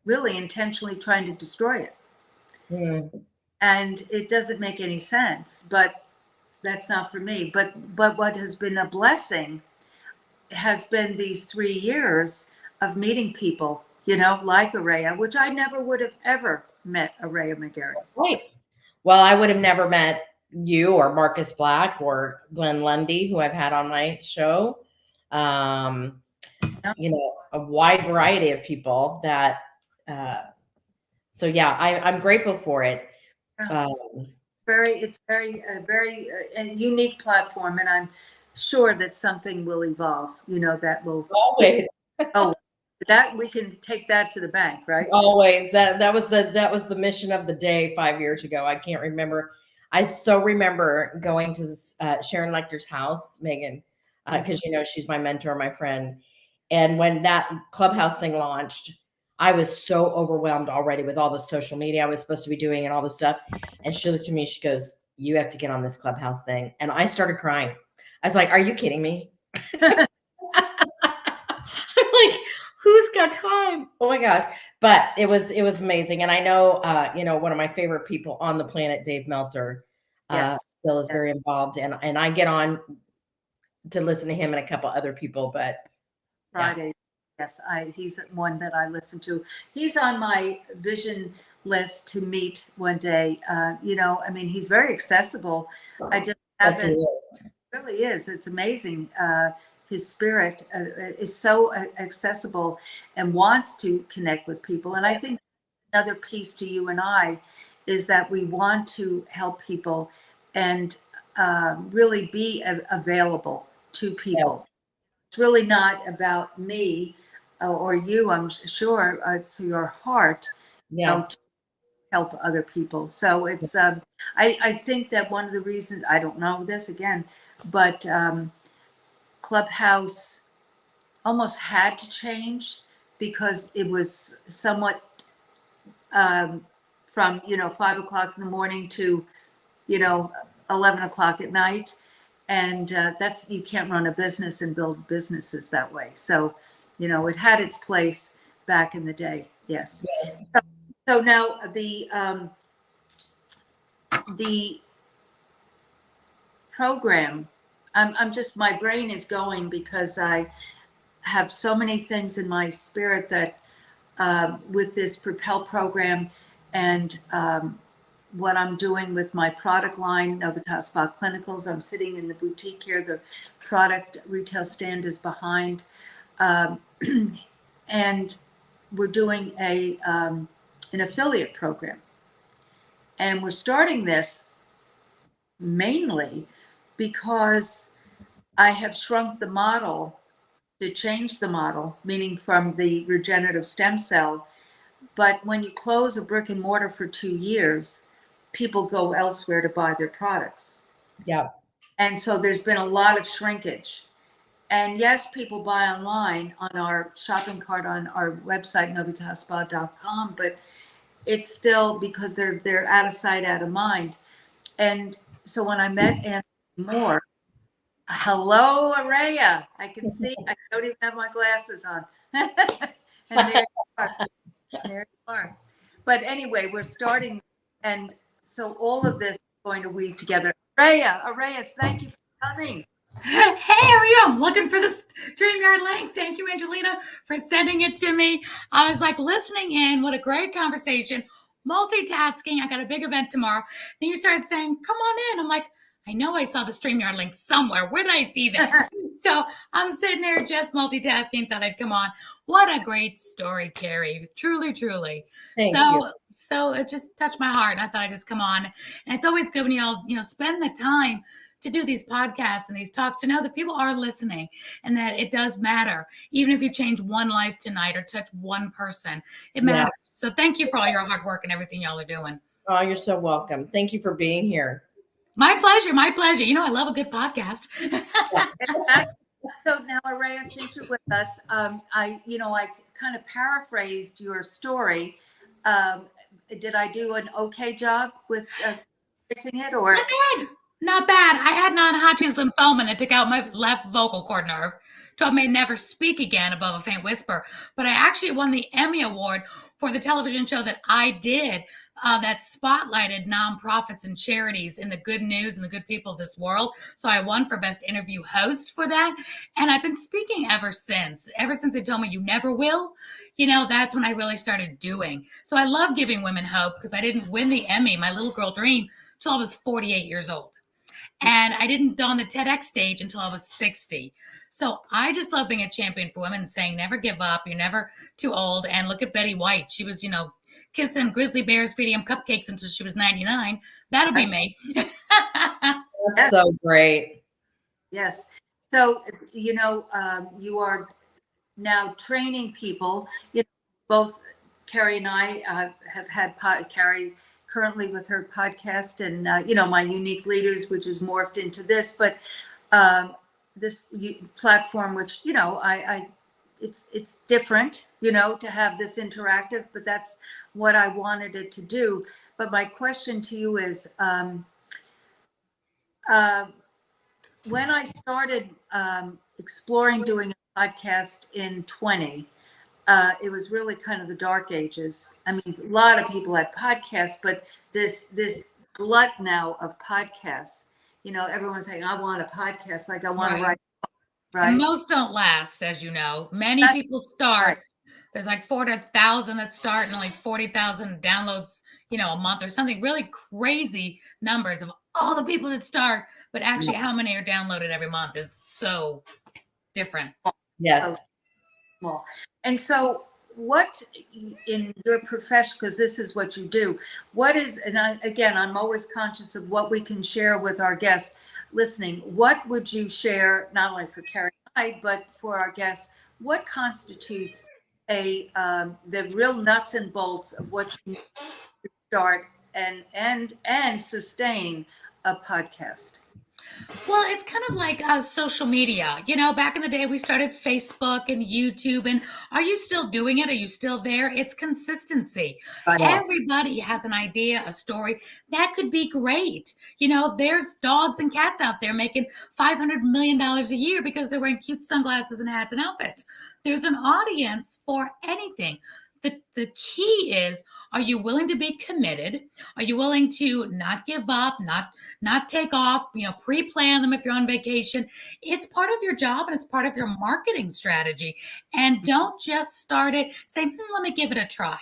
really intentionally trying to destroy it. Mm. And it doesn't make any sense, but that's not for me. But what has been a blessing has been these 3 years of meeting people, like Araya, which I never would have ever met Araya McGarry. Right. Well, I would have never met you or Marcus Black or Glenn Lundy, who I've had on my show. A wide variety of people that, so yeah, I'm grateful for it. It's a very unique platform, and I'm sure that something will evolve, that will Always. That we can take that to the bank, right? Always. That was the mission of the day 5 years ago. I can't remember. I so remember going to Sharon Lecter's house, Megan, because she's my mentor, my friend. And when that Clubhouse thing launched, I was so overwhelmed already with all the social media I was supposed to be doing and all this stuff. And she looked at me, she goes, "You have to get on this Clubhouse thing." And I started crying. I was like, "Are you kidding me?" I'm like, who's got time? Oh my gosh. But it was amazing. And I know, one of my favorite people on the planet, Dave Meltzer, still is very involved. And I get on to listen to him and a couple other people, but Fridays. Yes, he's one that I listen to. He's on my vision list to meet one day. He's very accessible. I just haven't. Really is. It's amazing. His spirit is so accessible and wants to connect with people. And I think another piece to you and I is that we want to help people and really be available to people. It's really not about me or you, I'm sure, it's your heart, to help other people. So it's, I think that one of the reasons, I don't know this again, but Clubhouse almost had to change because it was somewhat from, 5 o'clock in the morning to, 11 o'clock at night. And that's, you can't run a business and build businesses that way. So, it had its place back in the day. Yes. So now the program, I'm just, my brain is going because I have so many things in my spirit that with this Propel program and what I'm doing with my product line, Novitas Spa Clinicals. I'm sitting in the boutique here. The product retail stand is behind. And we're doing an affiliate program. And we're starting this mainly because I have shrunk the model to change the model, meaning from the regenerative stem cell. But when you close a brick and mortar for 2 years, people go elsewhere to buy their products. Yeah. And so there's been a lot of shrinkage. And yes, people buy online on our shopping cart on our website, novitasspa.com, but it's still because they're out of sight, out of mind. And so when I met Anthony Moore, hello, Araya. I can see, I don't even have my glasses on. And there you are. There you are. But anyway, we're starting. And so all of this is going to weave together. Araya, thank you for coming. Hey, how are you? I'm looking for the StreamYard link. Thank you, Angelina, for sending it to me. I was like listening in. What a great conversation. Multitasking. I got a big event tomorrow. Then you started saying, come on in. I'm like, I know I saw the StreamYard link somewhere. Where did I see that? So I'm sitting there just multitasking. Thought I'd come on. What a great story, Carey. Truly, truly. Thank you. So it just touched my heart. I thought I'd just come on. And it's always good when you all, spend the time to do these podcasts and these talks, to know that people are listening and that it does matter. Even if you change one life tonight or touch one person, it matters. Yeah. So thank you for all your hard work and everything y'all are doing. Oh, you're so welcome. Thank you for being here. My pleasure. My pleasure. I love a good podcast. So now, Araya, since you're with us, I kind of paraphrased your story. Did I do an okay job with fixing it, or? Not bad. I had non-Hodgkin's lymphoma that took out my left vocal cord nerve. Told me I'd never speak again above a faint whisper. But I actually won the Emmy Award for the television show that I did that spotlighted nonprofits and charities in the good news and the good people of this world. So I won for Best Interview Host for that. And I've been speaking ever since. Ever since they told me you never will, that's when I really started doing. So I love giving women hope because I didn't win the Emmy, my little girl dream, till I was 48 years old. And I didn't don the TEDx stage until I was 60. So I just love being a champion for women, saying never give up. You're never too old. And look at Betty White. She was, kissing grizzly bears, feeding them cupcakes until she was 99. That'll be me. That's so great. Yes. So, you are now training people. Both Carey and I have had Carey currently with her podcast and, my unique leaders, which is morphed into this, but this platform, which, it's different, to have this interactive, but that's what I wanted it to do. But my question to you is, when I started exploring doing a podcast in 20, it was really kind of the dark ages. I mean, a lot of people had podcasts, but this glut now of podcasts, everyone's saying, I want a podcast, like I want to write. Right. And most don't last, as you know. Many people start. Right. There's like 400,000 that start and only 40,000 downloads, a month or something. Really crazy numbers of all the people that start, but actually how many are downloaded every month is so different. Yes. Small. And so what in your profession, because this is what you do, what is, and I'm always conscious of what we can share with our guests listening. What would you share, not only for Carey and I, but for our guests, what constitutes the real nuts and bolts of what you need to start and sustain a podcast? Well, it's kind of like social media. You know, back in the day, we started Facebook and YouTube. And are you still doing it? Are you still there? It's consistency. Right. Everybody has an idea, a story that could be great. You know, there's dogs and cats out there making $500 million a year because they're wearing cute sunglasses and hats and outfits. There's an audience for anything. The key is, are you willing to be committed? Are you willing to not give up, not take off, pre-plan them if you're on vacation? It's part of your job and it's part of your marketing strategy. And don't just start it, say, let me give it a try.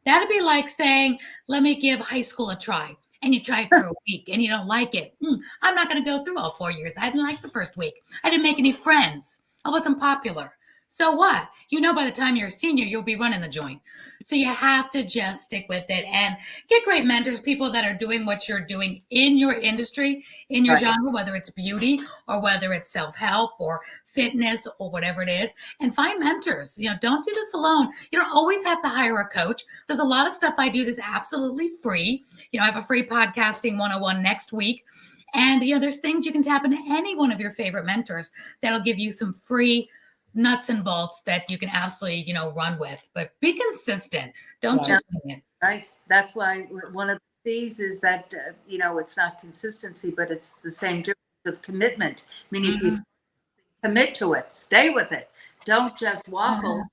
That'd be like saying, let me give high school a try. And you try it for a week and you don't like it. I'm not going to go through all 4 years. I didn't like the first week. I didn't make any friends. I wasn't popular. So what? By the time you're a senior, you'll be running the joint. So you have to just stick with it and get great mentors, people that are doing what you're doing in your industry, in your genre, whether it's beauty or whether it's self-help or fitness or whatever it is, and find mentors. Don't do this alone. You don't always have to hire a coach. There's a lot of stuff I do that's absolutely free. I have a free podcasting 101 next week. And, there's things you can tap into any one of your favorite mentors that'll give you some free nuts and bolts that you can absolutely, run with, but be consistent. Don't just wing it. Right. That's why one of the C's is that, it's not consistency, but it's the same difference of commitment. Meaning if you commit to it, stay with it. Don't just waffle.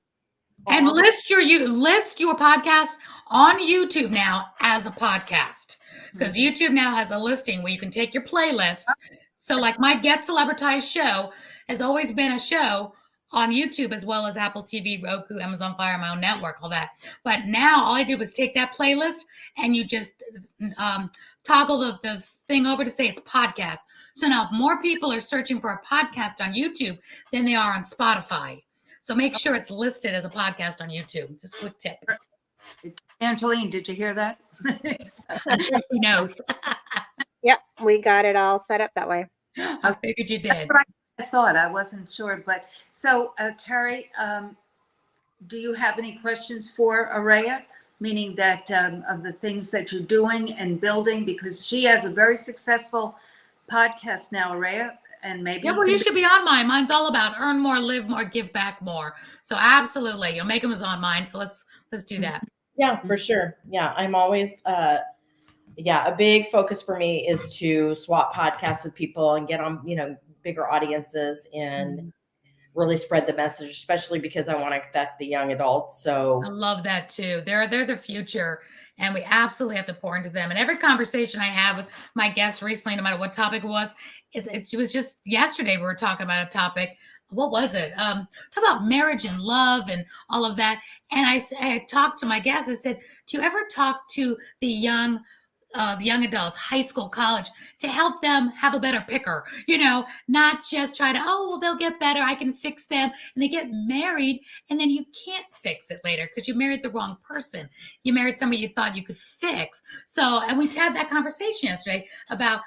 And list your podcast on YouTube now as a podcast, because YouTube now has a listing where you can take your playlist. So like my Get Celebritized show has always been a show on YouTube, as well as Apple TV, Roku, Amazon Fire, my own network, all that. But now all I did was take that playlist and you just toggle the thing over to say it's podcast. So now more people are searching for a podcast on YouTube than they are on Spotify. So make sure it's listed as a podcast on YouTube. Just a quick tip. Angeline, did you hear that? I'm sure she knows. Yep, we got it all set up that way. I figured you did. I thought, I wasn't sure, but so Carey, do you have any questions for Araya? Meaning that of the things that you're doing and building, because she has a very successful podcast now, Araya, and maybe you should be on mine. Mine's all about earn more, live more, give back more. So absolutely, make them as on mine. So let's do that. Yeah, for sure. Yeah, I'm always a big focus for me is to swap podcasts with people and get on bigger audiences and really spread the message, especially because I want to affect the young adults. So I love that too. They're the future, and we absolutely have to pour into them. And every conversation I have with my guests recently, no matter what topic it was just yesterday we were talking about a topic. What was it? Talk about marriage and love and all of that. And I talked to my guests. I said, do you ever talk to the young adults, high school, college, to help them have a better picker, not just try to, they'll get better, I can fix them. And they get married and then you can't fix it later because you married the wrong person. You married somebody you thought you could fix. And we had that conversation yesterday about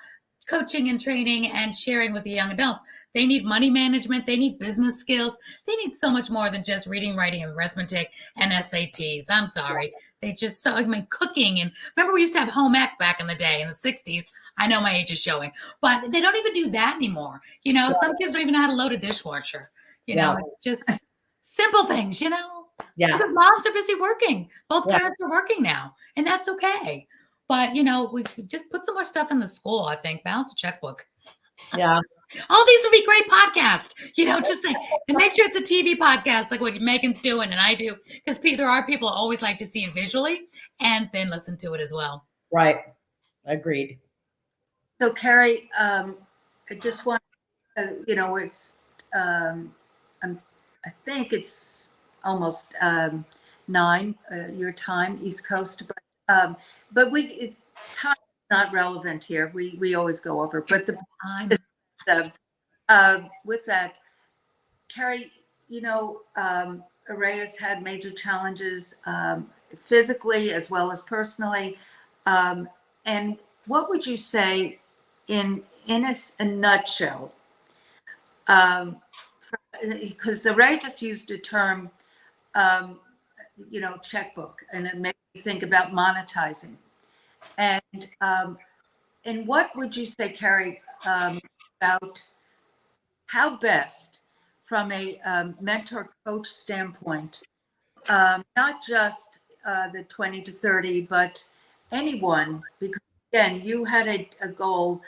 coaching and training and sharing with the young adults. They need money management. They need business skills. They need so much more than just reading, writing, and arithmetic and SATs. I'm sorry. They just cooking. And remember, we used to have home ec back in the day in the 60s. I know my age is showing, but they don't even do that anymore. Some kids don't even know how to load a dishwasher. It's just simple things, Yeah. Because moms are busy working. Both parents are working now, and that's okay. But, we just put some more stuff in the school, I think. Balance a checkbook. Yeah. All these would be great podcasts, just say, and make sure it's a TV podcast like what Megan's doing and I do, because there are people who always like to see it visually and then listen to it as well. Right. Agreed. So Carey, I just want, it's, I think it's almost 9 your time, East Coast, but time is not relevant here. We always go over, but with that, Carey, Araya's had major challenges physically as well as personally. And what would you say in a nutshell? Because Araya just used the term, checkbook, and it made me think about monetizing. And what would you say, Carey, about how best, from a mentor coach standpoint, not just the 20 to 30, but anyone, because again, you had a goal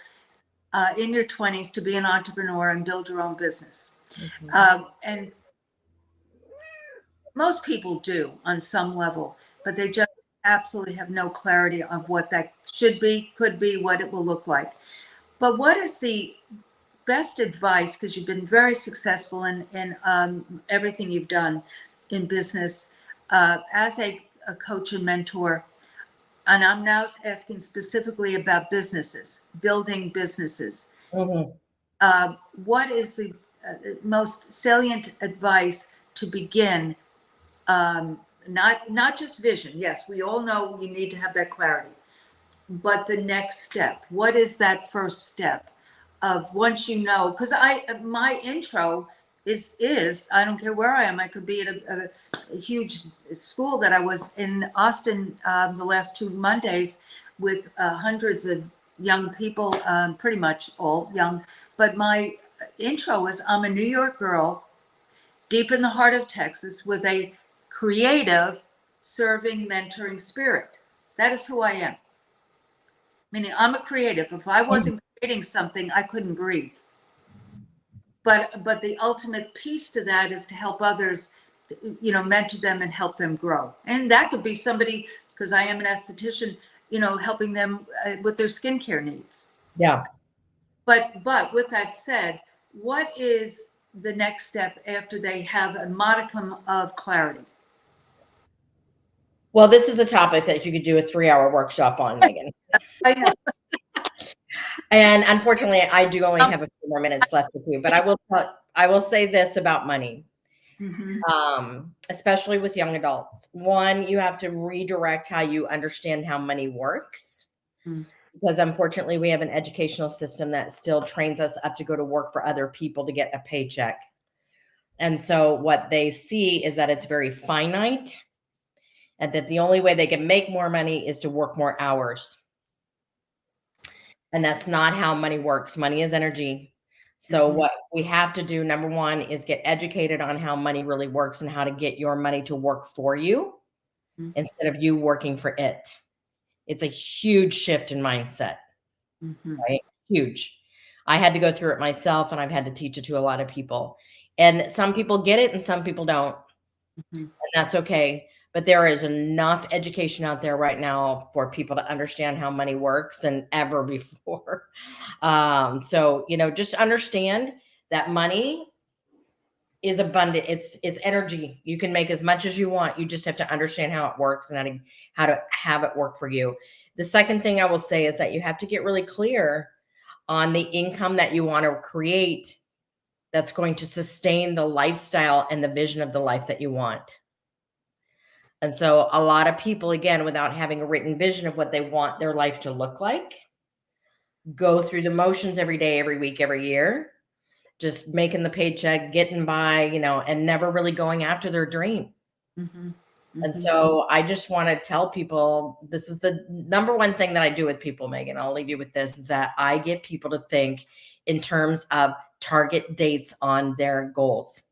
in your 20s to be an entrepreneur and build your own business. And most people do on some level, but they just absolutely have no clarity of what that should be, could be, what it will look like. But what is the best advice, because you've been very successful in everything you've done in business as a coach and mentor, and I'm now asking specifically about businesses, building businesses. What is the most salient advice to begin? Not just vision. Yes, we all know you need to have that clarity, but the next step. What is that first step of once you know? Because my intro is I don't care where I am. I could be at a huge school that I was in Austin the last 2 Mondays with hundreds of young people, pretty much all young. But my intro was I'm a New York girl, deep in the heart of Texas, with a creative, serving, mentoring spirit. That is who I am. Meaning I'm a creative. If I wasn't creating something, I couldn't breathe. But the ultimate piece to that is to help others, mentor them and help them grow. And that could be somebody, because I am an esthetician, helping them with their skincare needs. Yeah. But with that said, what is the next step after they have a modicum of clarity? Well, this is a topic that you could do a 3-hour workshop on, Megan. I know. And unfortunately, I do only have a few more minutes left with you, but I will say this about money, especially with young adults. One, you have to redirect how you understand how money works, because unfortunately, we have an educational system that still trains us up to go to work for other people to get a paycheck. And so what they see is that it's very finite, and that the only way they can make more money is to work more hours. And that's not how money works. Money is energy. So what we have to do, number one, is get educated on how money really works and how to get your money to work for you instead of you working for it. It's a huge shift in mindset, right? Huge. I had to go through it myself, and I've had to teach it to a lot of people. And some people get it and some people don't. And that's okay. But there is enough education out there right now for people to understand how money works than ever before. So, just understand that money is abundant. It's energy. You can make as much as you want. You just have to understand how it works and how to have it work for you. The second thing I will say is that you have to get really clear on the income that you want to create that's going to sustain the lifestyle and the vision of the life that you want. And so a lot of people, again, without having a written vision of what they want their life to look like, go through the motions every day, every week, every year, just making the paycheck, getting by, and never really going after their dream. And so I just want to tell people, this is the number one thing that I do with people, Megan. I'll leave you with this, is that I get people to think in terms of target dates on their goals.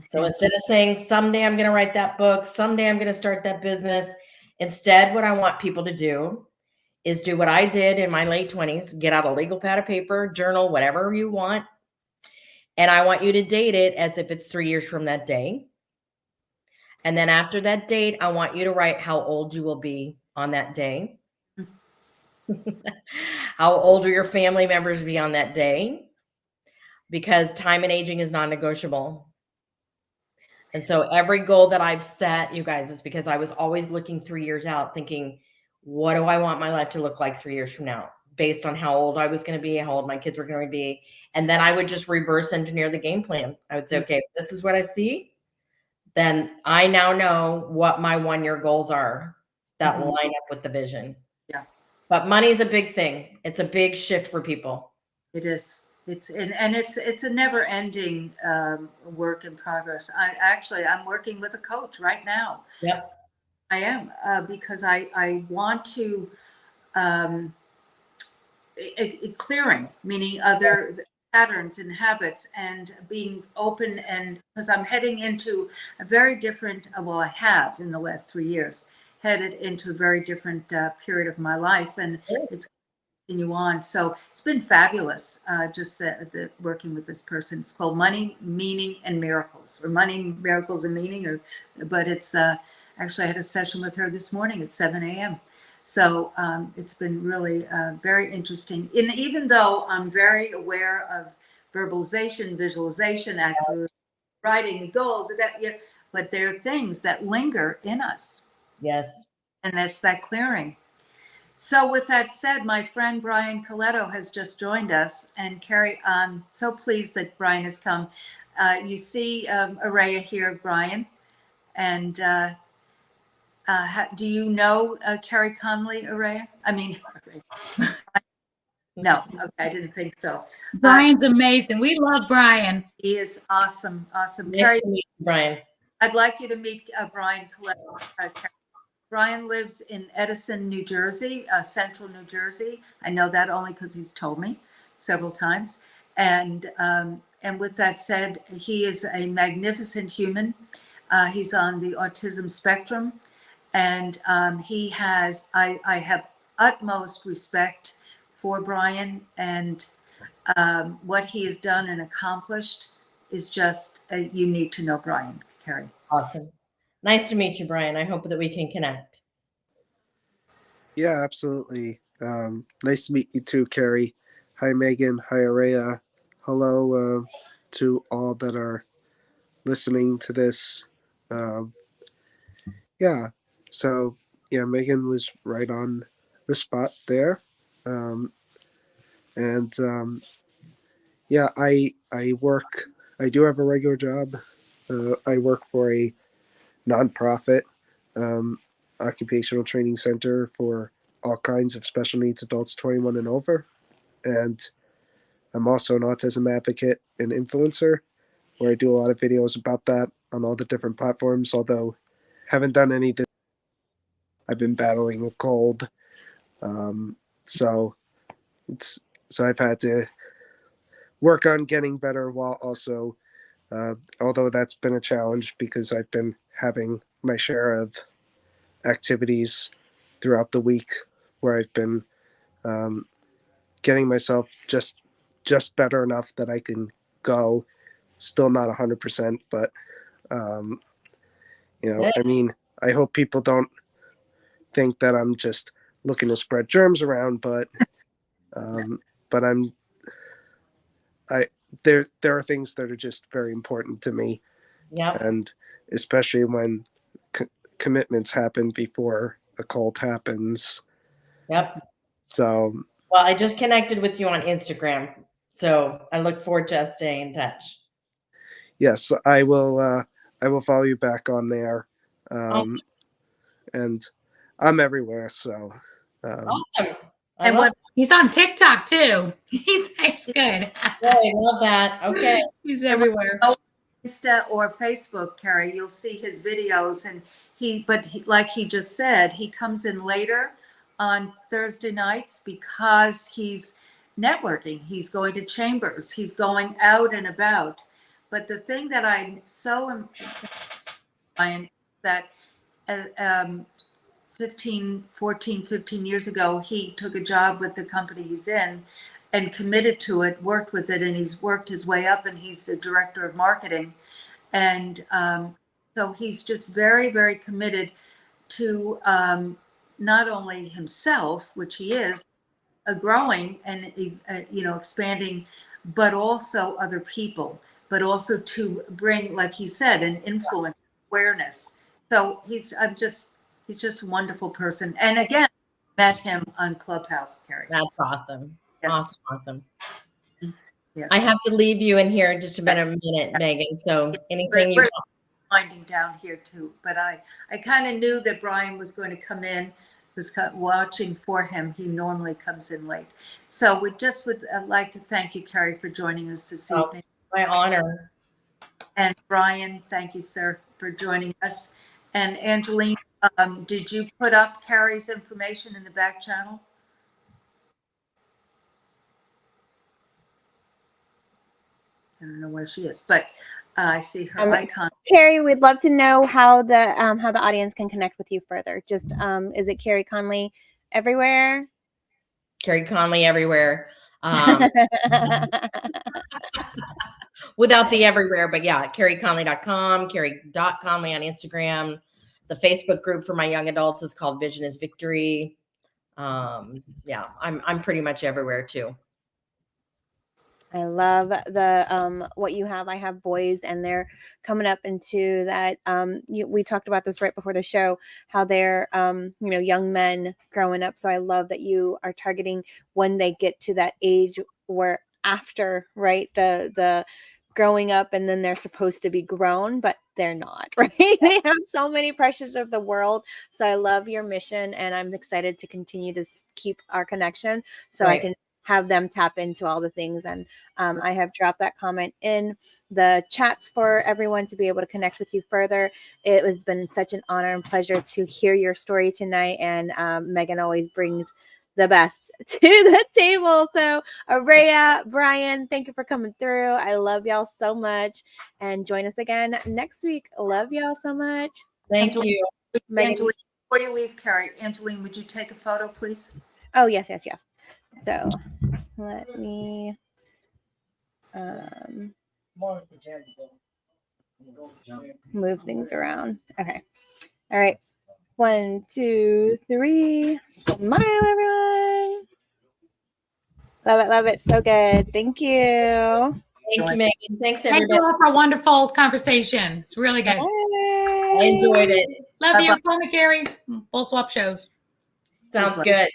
So instead of saying, someday I'm going to write that book, someday I'm going to start that business, instead, what I want people to do is do what I did in my late 20s, get out a legal pad of paper, journal, whatever you want. And I want you to date it as if it's 3 years from that day. And then after that date, I want you to write how old you will be on that day. How old will your family members be on that day? Because time and aging is non-negotiable. And so every goal that I've set, you guys, is because I was always looking 3 years out, thinking, what do I want my life to look like 3 years from now? Based on how old I was going to be, how old my kids were going to be. And then I would just reverse engineer the game plan. I would say, okay, this is what I see. Then I now know what my 1-year goals are that line up with the vision. Yeah. But money is a big thing. It's a big shift for people. It is. It's a never-ending work in progress. I'm working with a coach right now. Yep. I am because I want to clearing, meaning other patterns and habits, and being open. And because I'm heading into a very different, well, I have in the last 3 years headed into a very different period of my life, and it's continue on. So it's been fabulous. Just the working with this person. It's called Money, Meaning, and Miracles, or Money, Miracles, and Meaning. But it's actually I had a session with her this morning at 7 a.m. So it's been really very interesting. And even though I'm very aware of verbalization, visualization, actually writing the goals, but there are things that linger in us. Yes. And that's that clearing. So with that said, my friend Brian Coletto has just joined us. And Carey, I'm so pleased that Brian has come. You see Araya here, Brian. And do you know Carey Conley, Araya? I mean, no, okay, I didn't think so. Brian's amazing. We love Brian. He is awesome, awesome. Nice Carey, to meet you, Brian. I'd like you to meet Brian Coletto. Brian lives in Edison, New Jersey, central New Jersey. I know that only because he's told me several times. And with that said, he is a magnificent human. He's on the autism spectrum, and he has. I have utmost respect for Brian, and what he has done and accomplished is just. You need to know Brian, Carey. Awesome. Nice to meet you, Brian. I hope that we can connect. Yeah, absolutely. Nice to meet you too, Carey. Hi, Megan. Hi, Araya. Hello to all that are listening to this. Yeah, so yeah, Megan was right on the spot there. Yeah, I work. I do have a regular job. I work for a nonprofit occupational training center for all kinds of special needs adults 21 and over. And I'm also an autism advocate and influencer, where I do a lot of videos about that on all the different platforms, although haven't done any this. I've been battling a cold. So I've had to work on getting better while also, although that's been a challenge because I've been having my share of activities throughout the week where I've been getting myself just better enough that I can go. Still not 100%, but I mean, I hope people don't think that I'm just looking to spread germs around, but there are things that are just very important to me. Yep. And especially when commitments happen before a cult happens. Yep. So, well, I just connected with you on Instagram, so I look forward to us staying in touch. Yes, I will follow you back on there. Awesome. And I'm everywhere, so awesome. And what he's on TikTok too. He's good. Oh, I love that. Okay. He's everywhere. Insta or Facebook, Carey, you'll see his videos, and like he just said, he comes in later on Thursday nights because he's networking. He's going to chambers. He's going out and about. But the thing that I'm so impressed that 15 years ago, he took a job with the company he's in and committed to it, worked with it, and he's worked his way up, and he's the director of marketing. And so he's just very, very committed to not only himself, which he is, growing and expanding, but also other people, but also to bring, like he said, an influence, awareness. So he's just a wonderful person. And again, met him on Clubhouse, Carey. That's awesome. Yes. Awesome. Yes. I have to leave you in here in just about a minute, Megan. So anything you we're winding down here too, but I kind of knew that Brian was going to come in, was watching for him. He normally comes in late. So we just would like to thank you, Carey, for joining us this evening. My honor. And Brian, thank you, sir, for joining us. And Angeline, did you put up Carey's information in the back channel? I don't know where she is, but I see her icon. Carey, we'd love to know how the audience can connect with you further. Just is it Carey Conley everywhere? Carey Conley everywhere. Without the everywhere, but yeah, careyconley.com, Carey.Conley on Instagram. The Facebook group for my young adults is called Vision is Victory. Yeah, I'm pretty much everywhere too. I love the what you have. I have boys, and they're coming up into that. We talked about this right before the show, how they're young men growing up. So I love that you are targeting when they get to that age where after, right, the growing up, and then they're supposed to be grown, but they're not, right? They have so many pressures of the world. So I love your mission, and I'm excited to continue to keep our connection so I can have them tap into all the things. And I have dropped that comment in the chats for everyone to be able to connect with you further. It has been such an honor and pleasure to hear your story tonight. And Megan always brings the best to the table. So Araya, Brian, thank you for coming through. I love y'all so much. And join us again next week. Love y'all so much. Thank you. Megan, before you leave, Carey, Angeline, would you take a photo, please? Oh, yes. So let me move things around. Okay. All right. 1, 2, 3. Smile, everyone. Love it. So good. Thank you. Thank you, Megan. Thanks, Thank everybody. you all for a wonderful conversation. It's really good. Bye. I enjoyed it. Love you. Call me, Carey. We'll swap shows. Sounds good.